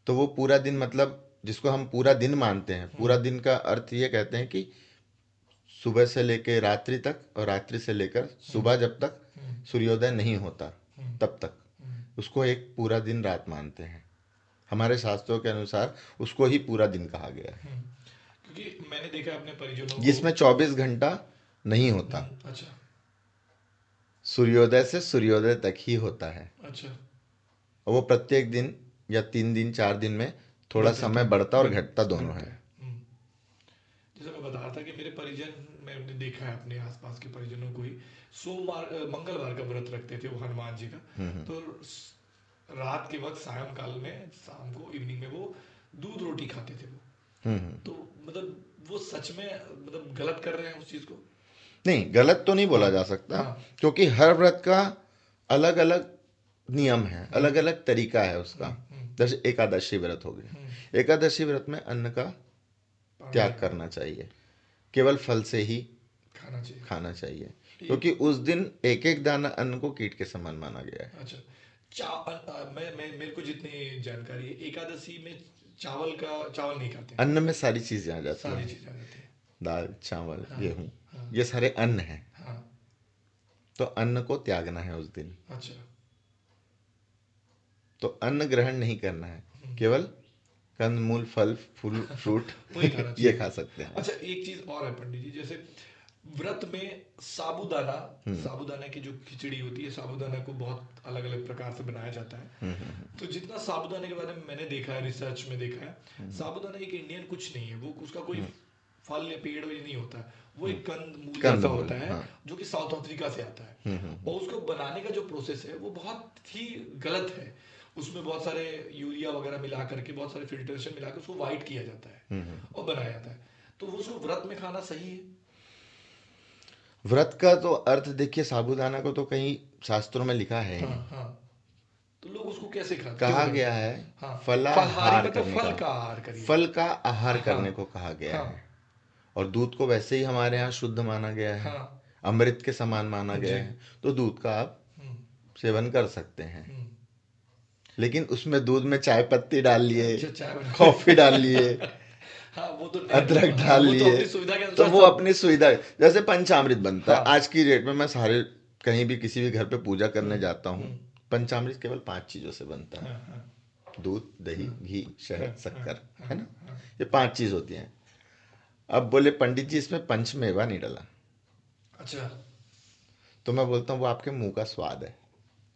तो वो पूरा दिन, मतलब जिसको हम पूरा दिन मानते हैं, हम्म, पूरा दिन का अर्थ ये कहते हैं कि सुबह से लेकर रात्रि तक और रात्रि से लेकर हम्म, सुबह जब तक हम्म, सूर्योदय नहीं होता हम्म, तब तक, हम्म, उसको एक पूरा दिन रात मानते हैं। हमारे शास्त्रों के अनुसार उसको ही पूरा दिन कहा गया है, हम्म। क्योंकि मैंने देखा है अपने परिजनों को। जिसमें 24 घंटा नहीं होता, अच्छा। सूर्योदय से सूर्योदय तक ही होता है। अच्छा। और वो प्रत्येक दिन या 3 दिन 4 दिन में थोड़ा बढ़ता समय बढ़ता और घटता बढ़ दोनों घटता है। है। जैसे मैं बता रहा था कि मेरे परिजन, मैंने देखा है अपने आसपास के परिजनों को ही, सोमवार मंगलवार का व्रत रखते थे वो हनुमान जी का। तो रात के वक्त सायंकाल में, शाम को इवनिंग में वो दूध रोटी खाते थे वो। तो मतलब वो सच में मतलब गलत कर रहे हैं उस चीज को? नहीं, गलत तो नहीं हाँ, बोला जा सकता, हाँ, क्योंकि हर व्रत का अलग अलग नियम है, हम्म, अलग अलग तरीका है उसका। हम्म, हम्म, जैसे एकादशी व्रत हो गया, हम्म। एकादशी व्रत में अन्न का पालन नहीं त्याग करना, करना चाहिए, केवल फल से ही खाना चाहिए। खाना चाहिए, क्योंकि एक उस दिन एक एक दाना अन्न को कीट के समान माना गया है। अच्छा। मैं मेरे को जितनी जानकारी है, एकादशी में चावल नहीं खाते हैं। अन्न में सारी चीजें आ जाती सारी हैं, चीजें आ जाती हैं। दाल, चावल, हाँ, गेहूं, हाँ, ये सारे अन्न हैं। हाँ। तो अन्न को त्यागना है उस दिन। अच्छा। तो अन्न ग्रहण नहीं करना है, हम्म। केवल कंद मूल फल फूल फ्रूट वही खाना ये चाहिए। खा सकते हैं। अच्छा, एक चीज और है पंडित जी, जैसे व्रत में साबूदाना, साबूदाना की जो खिचड़ी होती है, साबूदाना को बहुत अलग अलग प्रकार से बनाया जाता है। तो जितना साबूदाने के बारे में मैंने देखा है, रिसर्च में देखा है, साबूदाना एक इंडियन कुछ नहीं है, वो उसका कोई फल या पेड़ ये नहीं होता है, वो एक कंद मूल कंद जैसा मूल, होता है हाँ। जो कि साउथ अफ्रीका से आता है। हम्म। और उसको बनाने का जो प्रोसेस है वो बहुत ही गलत है। उसमें बहुत सारे यूरिया वगैरह मिला करके, बहुत सारे फिल्ट्रेशन मिला कर उसको वाइट किया जाता है और बनाया जाता है। तो वो उसको व्रत में खाना सही है? व्रत का तो अर्थ देखिए, साबूदाना को तो कहीं शास्त्रों में लिखा है ही हाँ नहीं। हाँ। तो लोग उसको कैसे खाते, क्यों कहा करते? गया है हाँ, फलहारी फलाहार मतलब करने फल का, का आहार करिए। फल का आहार हाँ करने को कहा गया हाँ है। और दूध को वैसे ही हमारे यहाँ शुद्ध माना गया है, हाँ। अमृत के समान माना गया जी। है। तो दूध का आप हम्म सेवन कर सकते हैं, हम्म। लेकिन उसमें दूध में चाय पत्ती डाल लिए, अच्छा, चाय कॉफी डाल लिए, बना हाँ वो तो अदरक हाँ डाल वो तो लिए, अपनी सुविधा के तो अनुसार वो सब। अपनी सुविधा। जैसे पंचामृत बनता है हाँ। आज की डेट में, मैं सारे कहीं भी किसी भी घर पे पूजा करने जाता हूँ, हम्म। पंचामृत केवल 5 चीजों से बनता है। हाँ हाँ दूध, दही, घी, हाँ शहद, हाँ शक्कर, हाँ है ना। हाँ। ये 5 चीज होती हैं। अब बोले पंडित जी इसमें पंचमेवा नहीं डला, अच्छा। तो मैं बोलता हूँ वो आपके मुंह का स्वाद है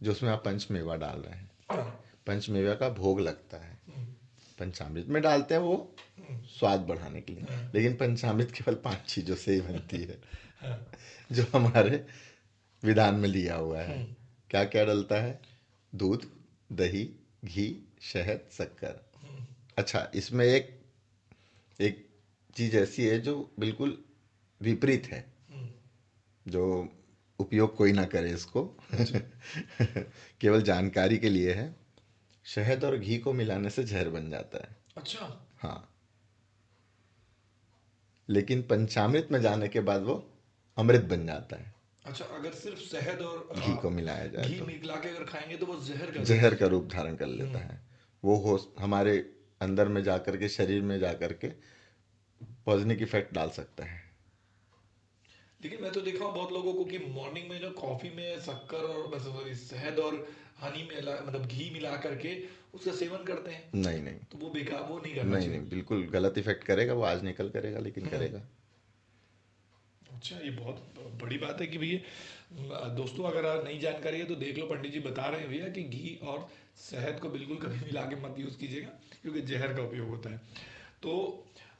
जो उसमें आप पंचमेवा डाल रहे हैं। हाँ। पंचमेवा का भोग लगता है, हम्म पंचामृत में डालते हैं वो हम्म। स्वाद बढ़ाने के लिए। हाँ लेकिन पंचामृत केवल 5 चीजों से ही बनती है, हाँ। जो हमारे विधान में लिया हुआ है। हम्म क्या क्या डलता है? दूध, दही, घी, शहद, शक्कर। हम्म अच्छा, इसमें एक एक चीज ऐसी है जो बिल्कुल विपरीत है, हम्म। जो उपयोग कोई ना करे इसको। अच्छा। केवल जानकारी के लिए है। शहद और घी को मिलाने से जहर बन जाता है। अच्छा। हाँ, लेकिन पंचामृत में जाने के बाद वो अमृत बन जाता है, अच्छा, अगर सिर्फ शहद और घी को मिलाया जाए घी तो मिला के अगर खाएंगे तो वो जहर कर देता जहर है? का रूप धारण कर लेता हम्म। है। वो हो हमारे अंदर में जाकर के, शरीर में जाकर के पॉइजनिक इफेक्ट डाल सकता है। लेकिन मैं तो देखा हूँ बहुत लोगों को कि मॉर्निंग में जो कॉफी में शक्कर और सॉरी शहद और हनी मतलब घी मिला करके उसका सेवन करते हैं। नहीं नहीं, तो वो बेकार, वो नहीं करना नहीं चाहिए। नहीं, बिल्कुल गलत इफेक्ट करेगा वो, आज निकल करेगा लेकिन हम्म। करेगा। अच्छा, ये बहुत बड़ी बात है कि भैया दोस्तों, अगर आप नई जानकारी है तो देख लो, पंडित जी बता रहे हैं भैया कि घी और शहद को बिल्कुल कभी मिला के मत यूज़ कीजिएगा, क्योंकि जहर का उपयोग होता है। तो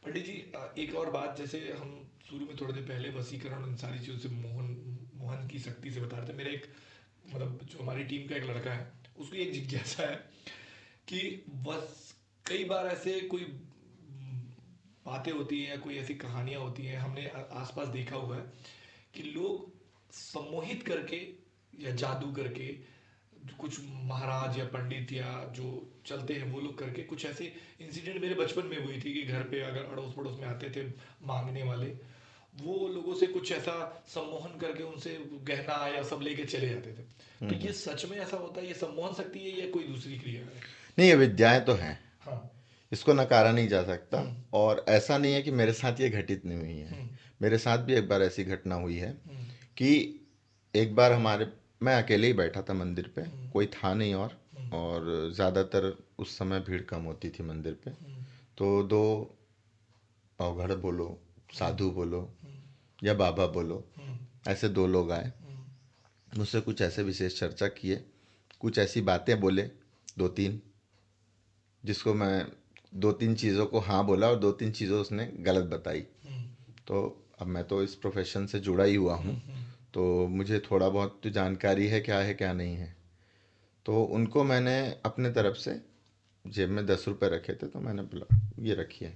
पंडित जी, एक और बात, जैसे हम शुरू में थोड़ी देर पहले वसीकरण इन सारी चीज़ों से मोहन मोहन की शक्ति से बता रहे थे। मेरे एक मतलब जो हमारी टीम का एक लड़का है, उसकी एक जिज्ञासा है कि बस कई बार ऐसे कोई बातें होती हैं या कोई ऐसी कहानियां होती हैं, हमने आसपास देखा हुआ है कि लोग सम्मोहित करके या जादू करके, कुछ महाराज या पंडित या जो चलते हैं वो लोग करके, कुछ ऐसे इंसिडेंट मेरे बचपन में हुई थी कि घर पे अगर अड़ोस पड़ोस में आते थे मांगने वाले, वो लोगों से कुछ ऐसा सम्मोहन करके उनसे गहना या सब लेके चले जाते थे। तो ये सच में ऐसा होता है? ये सम्मोहन शक्ति है या कोई दूसरी क्रिया है? नहीं, ये विद्याएं तो हैं, हाँ। इसको नकारा नहीं जा सकता। हम्म और ऐसा नहीं है कि मेरे साथ ये घटित नहीं हुई है। हम्म मेरे साथ भी एक बार ऐसी घटना हुई है हम्म कि एक बार मैं अकेले ही बैठा था मंदिर पे, हम्म कोई था नहीं। हम्म और ज़्यादातर उस समय भीड़ कम होती थी मंदिर पे। हम्म तो दो अवघड़ बोलो, साधु बोलो या बाबा बोलो, हम्म ऐसे दो लोग आए, हम्म मुझसे कुछ ऐसे विशेष चर्चा किए, कुछ ऐसी बातें बोले, दो तीन, जिसको मैं दो तीन चीज़ों को हाँ बोला और दो तीन चीज़ों उसने गलत बताई। हम्म तो अब मैं तो इस प्रोफेशन से जुड़ा ही हुआ हूँ, हम्म तो मुझे थोड़ा बहुत तो जानकारी है क्या नहीं है। तो उनको मैंने अपने तरफ से जेब में 10 रुपए रखे थे, तो मैंने बोला ये रखिए।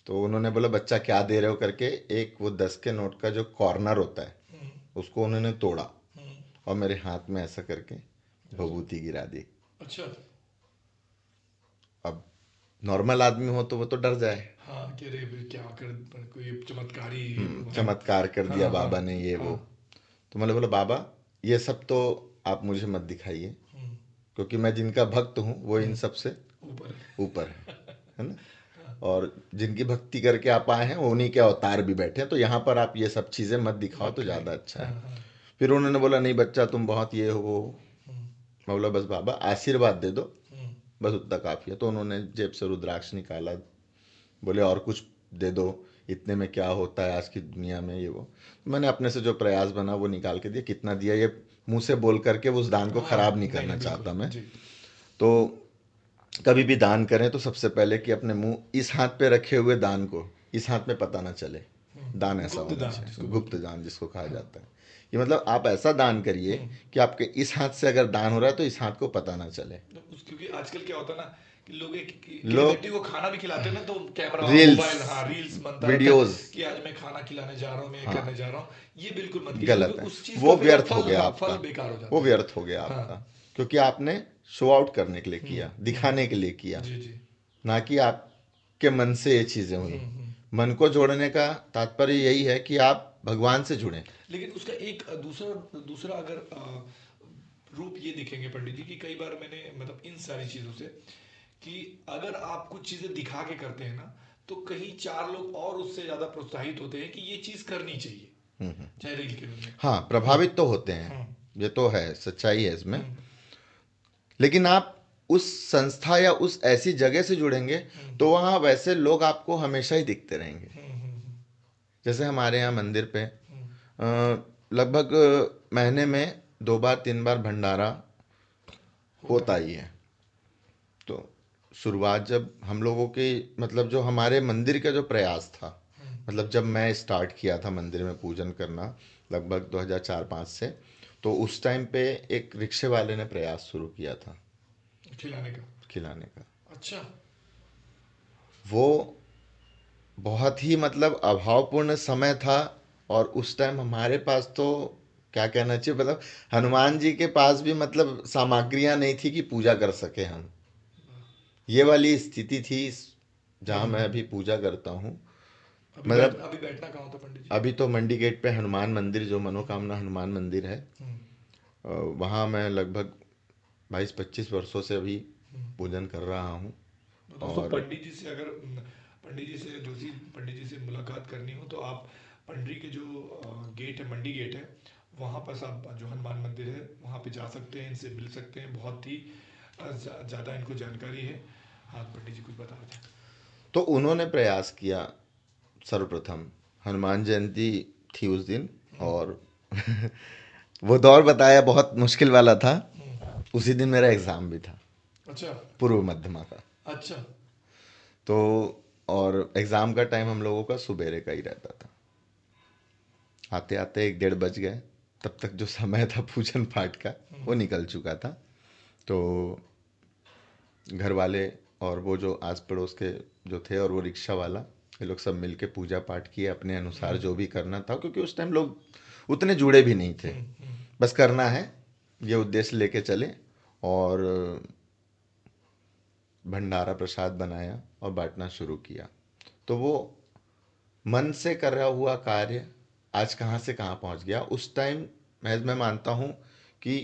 तो उन्होंने बोला बच्चा क्या दे रहे हो करके, एक वो 10 के नोट का जो कॉर्नर होता है हम्म उसको उन्होंने तोड़ा हम्म। और मेरे हाथ में ऐसा करके भभूति गिरा दी। अच्छा। अब नॉर्मल आदमी हो तो वो तो डर जाए, हाँ, कि अरे भाई क्या कर, कोई चमत्कारी है। चमत्कार कर दिया हाँ हाँ बाबा ने ये हाँ। वो। तो मैंने बोला बाबा ये सब तो आप मुझे मत दिखाइए, हम्म क्योंकि मैं जिनका भक्त हूँ वो इन हम्म। सब से ऊपर ऊपर है ना। और जिनकी भक्ति करके आप आए हैं वो उन्हीं के अवतार भी बैठे हैं, तो यहाँ पर आप ये सब चीज़ें मत दिखाओ मत तो करिए। ज़्यादा अच्छा हाँ है। हाँ। फिर उन्होंने बोला नहीं बच्चा तुम बहुत ये हो वो हो। हम्म मैं बोला बस बाबा आशीर्वाद दे दो, हम्म बस उतना काफ़ी है। तो उन्होंने जेब से रुद्राक्ष निकाला, बोले और कुछ दे दो, इतने में क्या होता है आज की दुनिया में ये वो। मैंने अपने से जो प्रयास बना वो निकाल के दिया। कितना दिया ये मुंह से बोल करके उस दान को हाँ। खराब नहीं नहीं करना नहीं, बिल्कुल चाहता मैं। जी। तो कभी भी दान करें तो सबसे पहले कि अपने मुंह इस हाथ पे रखे हुए दान को इस हाथ में पता ना चले। दान ऐसा गुप्त होना दान जिसको चाहिए, बोलते गुप्त हैं। दान जिसको कहा जाता है। कि मतलब आप ऐसा दान करिए हम्म। कि आपके इस हाथ से अगर दान हो रहा है तो इस हाथ को पता ना चले। तो क्योंकि आजकल क्या होता है ना कि लोग किसी लोग व्यक्ति को खाना भी खिलाते हैं ना, तो कैमरा रील्स, मोबाइल, हाँ, रील्स बनता रहता है वीडियोस, कि आज मैं खाना खिलाने जा रहा हूँ, मैं ये हाँ, करने जा रहा हूँ। ये बिल्कुल मत कीजिए, गलत क्योंकि है। उस चीज का वो फिर व्यर्थ हो फल, गया हाँ, आपका, फल बेकार हो वो जाता है। व्यर्थ हो गया हाँ। आपका, क्योंकि आपने शो आउट करने के लिए किया, दिखाने के लिए किया, जी जी। ना कि आपके मन से ये चीज़ें हुई। हम्म। मन को जोड़ने का तात्पर्य यही है कि आप भगवान से जुड़ें। लेकिन उसका एक दूसरा दूसरा अगर रूप ये दिखेंगे पंडित जी, कि कई बार मैंने मतलब इन सारी चीज़ों से, कि अगर आप कुछ चीज़ें दिखा के करते हैं ना, तो कहीं चार लोग और उससे ज़्यादा प्रोत्साहित होते हैं कि ये चीज़ करनी चाहिए, चाहे रील के रूप में। हाँ, हम्म। प्रभावित तो होते हैं, हम्म। ये तो है, सच्चाई है इसमें। हम्म। लेकिन आप उस संस्था या उस ऐसी जगह से जुड़ेंगे तो वहाँ वैसे लोग आपको हमेशा ही दिखते रहेंगे। जैसे हमारे यहाँ मंदिर पे लगभग महीने में 2 बार 3 बार भंडारा होता होता है। ही है। तो शुरुआत जब हम लोगों की, मतलब जो हमारे मंदिर का जो प्रयास था, मतलब जब मैं स्टार्ट किया था मंदिर में पूजन करना लगभग 2004-05 से, तो उस टाइम पे एक रिक्शे वाले ने प्रयास शुरू किया था खिलाने का। खिलाने का। अच्छा। वो बहुत ही मतलब अभावपूर्ण समय था। और उस टाइम हमारे पास तो क्या कहना चाहिए, मतलब हनुमान जी के पास भी मतलब सामग्रियां नहीं थी कि पूजा कर सके हम। ये वाली स्थिति थी जहाँ मैं अभी पूजा करता हूँ। मतलब अभी बैठना कहाँ होता पंडित जी? अभी तो मंडी गेट पे हनुमान मंदिर, जो मनोकामना हनुमान मंदिर है, हम्म। वहाँ मैं लगभग 22-25 वर्षों से अभी पूजन कर रहा हूँ। तो दोस्तों, और पंडित जी से अगर पंडित जी से जोशी पंडित जी से मुलाकात करनी हो, तो आप पंडरी के जो गेट है, मंडी गेट है, वहाँ पर आप जो हनुमान मंदिर है वहाँ पे जा सकते हैं, इनसे मिल सकते हैं। बहुत ही ज़्यादा इनको जानकारी है। हाँ पंडित जी कुछ बता रहे थे। तो उन्होंने प्रयास किया सर्वप्रथम, हनुमान जयंती थी उस दिन। और वो दौर बताया बहुत मुश्किल वाला था। उसी दिन मेरा एग्ज़ाम भी था, अच्छा। पूर्व मध्यमा का। अच्छा। तो और एग्ज़ाम का टाइम हम लोगों का सुबेरे का ही रहता था। आते आते 1-1:30 बज गए। तब तक जो समय था पूजन पाठ का वो निकल चुका था। तो घर वाले और वो जो आस पड़ोस के जो थे और वो रिक्शा वाला, ये लोग सब मिलके पूजा पाठ किए अपने अनुसार जो भी करना था, क्योंकि उस टाइम लोग उतने जुड़े भी नहीं थे। बस करना है, ये उद्देश्य लेके चले। और भंडारा प्रसाद बनाया और बांटना शुरू किया। तो वो मन से कर रहा हुआ कार्य आज कहाँ से कहाँ पहुँच गया। उस टाइम महज मैं मानता हूँ कि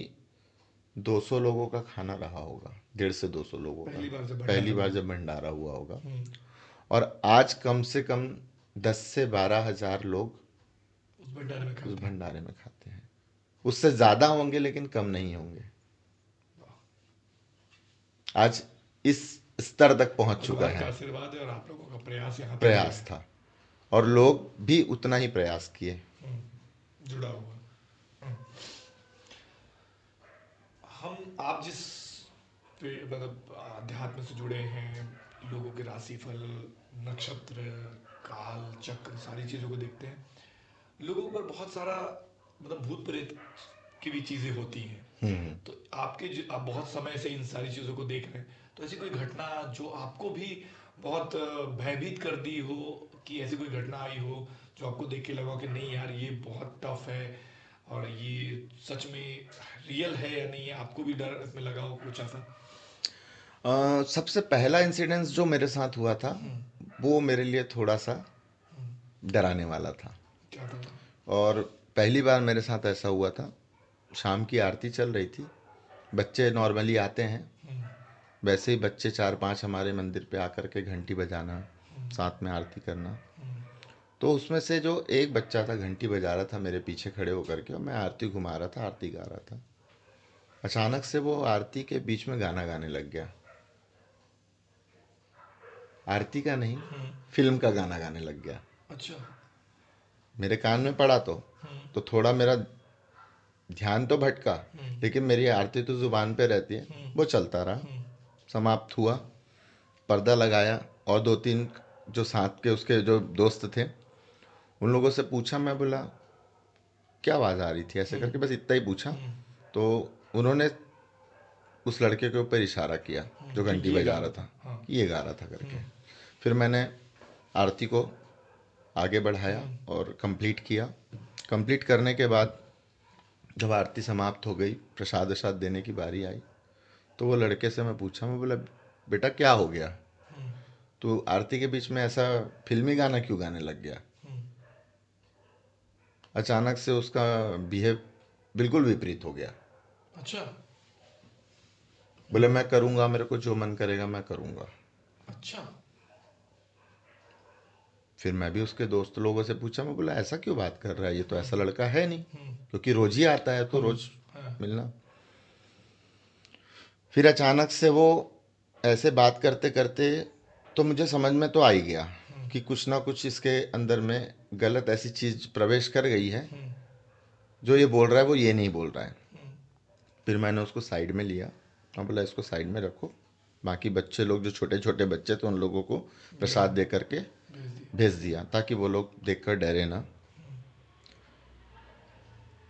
200 लोगों का खाना रहा होगा, 150 से 200 लोगों का, पहली बार जब पहली भंडारा बार हुआ। जब भंडारा हुआ होगा। हम्म। और आज कम से कम 10 से 12 हजार लोग उस भंडारे में उस खाते हैं। भंडारे में खाते हैं। उससे ज़्यादा होंगे लेकिन कम नहीं होंगे। आज इस स्तर तक पहुंच चुका भगवान का है। आशीर्वाद है और आप लोगों का प्रयास यहाँ तक जो प्रयास है। था और लोग भी उतना ही प्रयास किए। जुड़ा हुआ। हम्म। आप जिस मतलब अध्यात्म से जुड़े हैं, लोगों के राशिफल, नक्षत्र, काल चक्र, सारी चीज़ों को देखते हैं। लोगों पर बहुत सारा मतलब भूत प्रेत की भी चीज़ें होती हैं। तो आप बहुत समय से इन सारी चीज़ों को देख रहे हैं, तो ऐसी कोई घटना जो आपको भी बहुत भयभीत कर दी हो, कि ऐसी कोई घटना आई हो जो आपको देख के लगा हो कि नहीं यार ये बहुत टफ है, और ये सच में रियल है या नहीं है, आपको भी डर इसमें लगा हो कुछ ऐसा? सबसे पहला इंसिडेंस जो मेरे साथ हुआ था वो मेरे लिए थोड़ा सा डराने वाला था। क्या था वो? और पहली बार मेरे साथ ऐसा हुआ था। शाम की आरती चल रही थी। बच्चे नॉर्मली आते हैं, वैसे ही बच्चे 4-5 हमारे मंदिर पे आकर के घंटी बजाना, साथ में आरती करना। तो उसमें से जो एक बच्चा था घंटी बजा रहा था मेरे पीछे खड़े होकर के, और मैं आरती घुमा रहा था, आरती गा रहा था। अचानक से वो आरती के बीच में गाना गाने लग गया। आरती का नहीं, फिल्म का गाना गाने लग गया। अच्छा। मेरे कान में पड़ा तो थोड़ा मेरा ध्यान तो भटका, लेकिन मेरी आरती तो जुबान पे रहती है। वो चलता रहा, समाप्त हुआ, पर्दा लगाया और 2-3 जो साथ के उसके जो दोस्त थे उन लोगों से पूछा, मैं बोला क्या आवाज़ आ रही थी, ऐसे हम्म। करके बस इतना ही पूछा। हम्म। तो उन्होंने उस लड़के के ऊपर इशारा किया जो कि घंटी ये गा बजा रहा रहा था था, हाँ। कि ये गा रहा था करके। हम्म। फिर मैंने आरती को आगे बढ़ाया हम्म। और कंप्लीट किया। कंप्लीट करने के बाद जब आरती समाप्त हो गई, प्रसाद वसाद देने की बारी आई, तो वो लड़के से मैं पूछा, मैं बोला बेटा क्या हो गया, हम्म। तो आरती के बीच में ऐसा फिल्मी गाना क्यों गाने लग गया। हम्म। अचानक से उसका बिहेव बिल्कुल विपरीत हो गया। अच्छा। बोले हम्म। मैं करूँगा, मेरे को जो मन करेगा मैं करूँगा। अच्छा। फिर मैं भी उसके दोस्त लोगों से पूछा, मैं बोला ऐसा क्यों बात कर रहा है, ये तो हम्म। ऐसा लड़का है नहीं, हम्म। क्योंकि रोज ही आता है तो रोज रोज। हाँ। मिलना। फिर अचानक से वो ऐसे बात करते करते तो मुझे समझ में तो आ ही गया हम्म। कि कुछ ना कुछ इसके अंदर में गलत ऐसी चीज प्रवेश कर गई है। हम्म। जो ये बोल रहा है वो ये नहीं बोल रहा है। हम्म। फिर मैंने उसको साइड में लिया और बोला इसको साइड में रखो, बाकी बच्चे लोग जो छोटे छोटे बच्चे थे उन लोगों को घर प्रसाद दे करके भेज दिए। भेज दिया ताकि वो लोग देखकर डरे ना।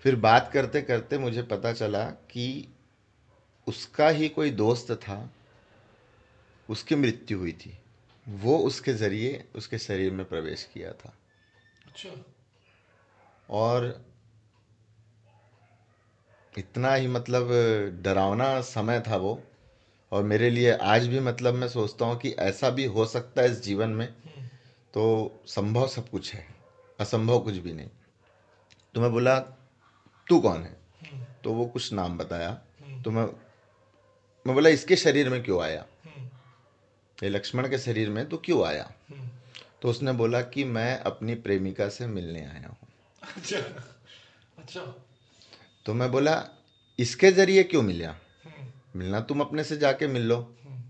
फिर बात करते करते मुझे पता चला कि उसका ही कोई दोस्त था, उसकी मृत्यु हुई थी, वो उसके ज़रिए उसके शरीर में प्रवेश किया था। अच्छा। और इतना ही मतलब डरावना समय था वो। और मेरे लिए आज भी मतलब मैं सोचता हूँ कि ऐसा भी हो सकता है इस जीवन में, हम्म। तो संभव सब कुछ है, असंभव कुछ भी नहीं। तो मैं बोला तू कौन है, हम्म। तो वो कुछ नाम बताया। हम्म। तो मैं बोला इसके शरीर में क्यों आया, हम्म। ये लक्ष्मण के शरीर में तो क्यों आया। हम्म। तो उसने बोला कि मैं अपनी प्रेमिका से मिलने आया हूँ। अच्छा। अच्छा। तो मैं बोला इसके जरिए क्यों मिला, हम्म। मिलना तुम अपने से जाके मिल लो। हम्म।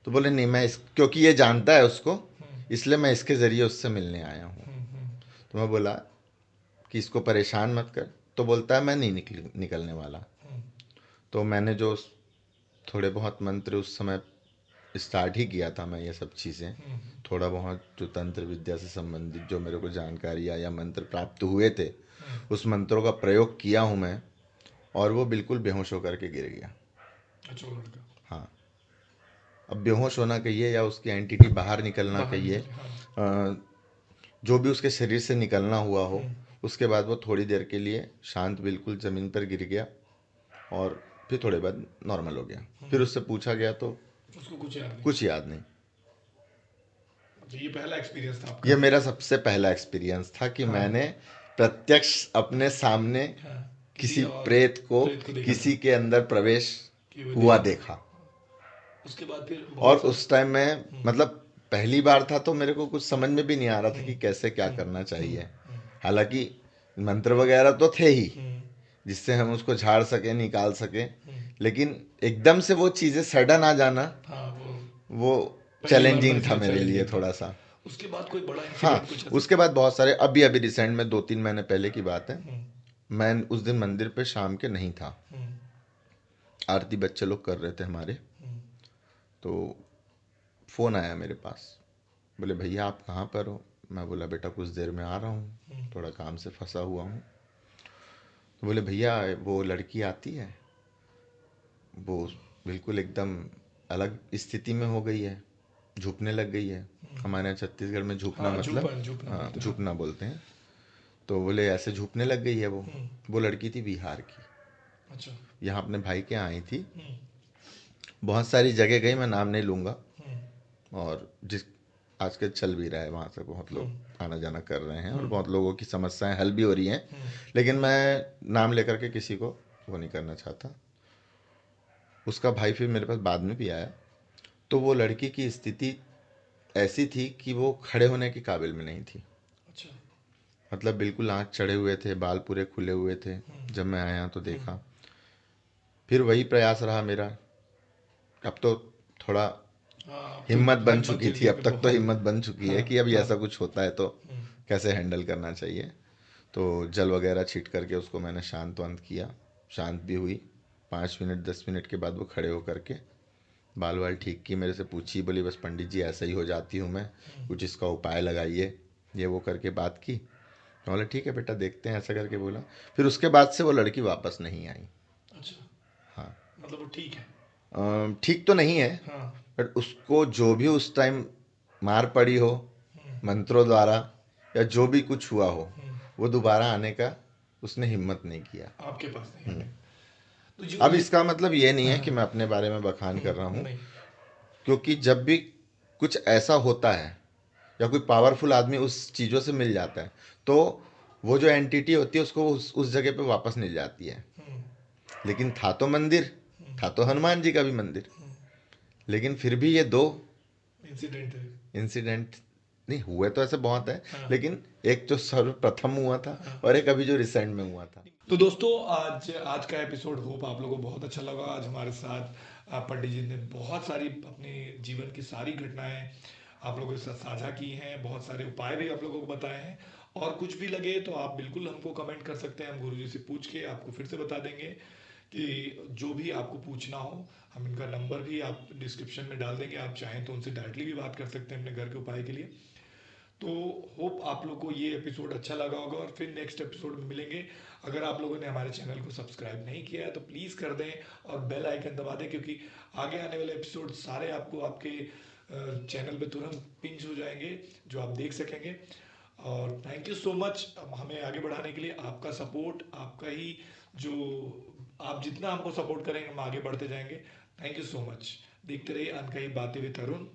तो बोले नहीं, मैं इस क्योंकि ये जानता है उसको, हम्म। इसलिए मैं इसके ज़रिए उससे मिलने आया हूँ। हम्म। हम्म। तो मैं बोला कि इसको परेशान मत कर। तो बोलता है मैं नहीं निकलने वाला। हम्म। तो मैंने जो थोड़े बहुत मंत्र उस समय स्टार्ट ही किया था, मैं ये सब चीज़ें हम्म। थोड़ा बहुत जो तंत्र विद्या से संबंधित जो मेरे को जानकारियाँ या मंत्र प्राप्त हुए थे, हम्म। उस मंत्रों का प्रयोग किया हूँ मैं। और वो बिल्कुल बेहोश होकर के गिर गया। अच्छा, वो लड़का हाँ, अब बेहोश होना कहिए या उसकी एंटिटी बाहर निकलना बाहर कहिए, निकले, हाँ। जो भी उसके शरीर से निकलना हुआ हो, हम्म। उसके बाद वो थोड़ी देर के लिए शांत बिल्कुल ज़मीन पर गिर गया और फिर थोड़े बाद नॉर्मल हो गया। फिर उससे पूछा गया तो उसको कुछ याद नहीं। कुछ याद नहीं। अच्छा, ये पहला एक्सपीरियंस था आपका। ये मेरा सबसे पहला एक्सपीरियंस था कि हाँ। मैंने प्रत्यक्ष अपने सामने हाँ। किसी किसी और प्रेत को प्रेत को देखा था किसी के अंदर प्रवेश कि वो हुआ देखा था। देखा। उसके बाद फिर और बहुत सारे। उस टाइम में हम्म। मतलब पहली बार था तो मेरे को कुछ समझ में भी नहीं आ रहा था हम्म। कि कैसे क्या हम्म। करना हम्म। चाहिए। हम्म। हालांकि मंत्र वगैरह तो थे ही हम्म। जिससे हम उसको झाड़ सकें, निकाल सकें, हम्म। लेकिन एकदम से वो चीज़ें सडन आ जाना, हाँ, वो वो पहली बार था चैलेंजिंग था इसलिए मेरे लिए चैलेंजिंग था। थोड़ा सा। उसके बाद कोई बड़ा हाँ, इंसिडेंट कुछ ऐसा? उसके बाद बहुत सारे, अभी अभी रिसेंट में 2-3 महीने पहले की बात है, हम्म। मैं उस दिन मंदिर पे शाम के नहीं था। हम्म। आरती बच्चे लोग कर रहे थे हमारे। हम्म। तो फ़ोन आया मेरे पास, बोले भैया आप कहाँ पर हो। मैं बोला बेटा कुछ देर में आ रहा हूँ, हम्म। थोड़ा काम से फंसा हुआ हूँ। तो बोले भैया वो लड़की आती है, वो बिल्कुल एकदम अलग स्थिति में हो गई है, झुकने लग गई है। हमारे यहाँ छत्तीसगढ़ में झुकना हाँ, मतलब, झूपन झूपना हाँ बोलते हैं, हाँ। झुकना बोलते हैं। तो बोले ऐसे झुकने लग गई है वो। हम्म। वो लड़की थी बिहार की, अच्छा। यहाँ अपने भाई के यहाँ आई थी। हम्म। बहुत सारी जगह गई, मैं नाम नहीं लूँगा। हम्म। और जिस आजकल चल भी रहा है, वहाँ से बहुत लोग हम्म। आना जाना कर रहे हैं और हम्म। बहुत लोगों की समस्याएं हल भी हो रही हैं। हम्म। लेकिन मैं नाम लेकर के किसी को वो नहीं करना चाहता। उसका भाई फिर मेरे पास बाद में भी आया। तो वो लड़की की स्थिति ऐसी थी कि वो खड़े होने के काबिल में नहीं थी। अच्छा। मतलब बिल्कुल आँख चढ़े हुए थे, बाल पूरे खुले हुए थे। हम्म। जब मैं आया तो हम्म। देखा। फिर वही प्रयास रहा मेरा। अब तो थोड़ा हाँ, अब तो हिम्मत बन हिम्मत चुकी धीरे थी, धीरे अब तक तो बहुत। हिम्मत बन चुकी हाँ। है कि अब ये हाँ। ऐसा कुछ होता है तो हम्म। कैसे हैंडल करना चाहिए। तो जल वगैरह छीट करके उसको मैंने शांत वांत किया। शांत भी हुई। 5 मिनट 10 मिनट के बाद वो खड़े होकर के बाल वाल ठीक की, मेरे से पूछी, बोली बस पंडित जी ऐसा ही हो जाती हूँ मैं, हम्म, कुछ इसका उपाय लगाइए। ये वो करके बात की। मैं बोला ठीक है बेटा, देखते हैं, ऐसा करके बोला। फिर उसके बाद से वो लड़की वापस नहीं आई। अच्छा। हाँ। मतलब वो ठीक है। ठीक तो नहीं है, हाँ। बट उसको जो भी उस टाइम मार पड़ी हो हम्म। मंत्रों द्वारा, या जो भी कुछ हुआ हो, हम्म। वो दोबारा आने का उसने हिम्मत नहीं किया। आपके पास नहीं हम्म। आने। तो जो अब ये। इसका मतलब ये नहीं है हाँ। कि मैं अपने बारे में बखान कर रहा हूँ, नहीं। क्योंकि जब भी कुछ ऐसा होता है या कोई पावरफुल आदमी उस चीज़ों से मिल जाता है, तो वो जो एंटिटी होती है उसको उस जगह पे वापस मिल जाती है। हम्म। लेकिन था तो मंदिर, था तो हनुमान जी का भी मंदिर, लेकिन फिर भी ये दो इंसिडेंट है। इंसिडेंट नहीं हुए तो ऐसे बहुत है, हाँ। लेकिन एक जो सर्वप्रथम हुआ था हाँ। और एक अभी जो रिसेंट में हुआ था। तो दोस्तों, आज आज का एपिसोड होप आप लोगों को बहुत अच्छा लगा। आज हमारे साथ पंडित जी ने बहुत सारी अपने जीवन की सारी घटनाएं आप लोगों के साथ साझा की हैं, बहुत सारे उपाय भी आप लोगों को बताए हैं। और कुछ भी लगे तो आप बिल्कुल हमको कमेंट कर सकते हैं, हम गुरु जी से पूछ के आपको फिर से बता देंगे कि जो भी आपको पूछना हो। हम इनका नंबर भी आप डिस्क्रिप्शन में डाल देंगे, आप चाहें तो उनसे डायरेक्टली भी बात कर सकते हैं अपने घर के उपाय के लिए। तो होप आप लोग को ये एपिसोड अच्छा लगा होगा और फिर नेक्स्ट एपिसोड में मिलेंगे। अगर आप लोगों ने हमारे चैनल को सब्सक्राइब नहीं किया है तो प्लीज़ कर दें और बेल आइकन दबा दें, क्योंकि आगे आने वाले एपिसोड सारे आपको आपके चैनल पे तुरंत पिंच हो जाएंगे, जो आप देख सकेंगे। और थैंक यू सो मच हमें आगे बढ़ाने के लिए। आपका सपोर्ट, आपका ही जो, आप जितना हमको सपोर्ट करेंगे हम आगे बढ़ते जाएंगे। Thank you so much. देखते रहिए अनकही बातें विद अरुण।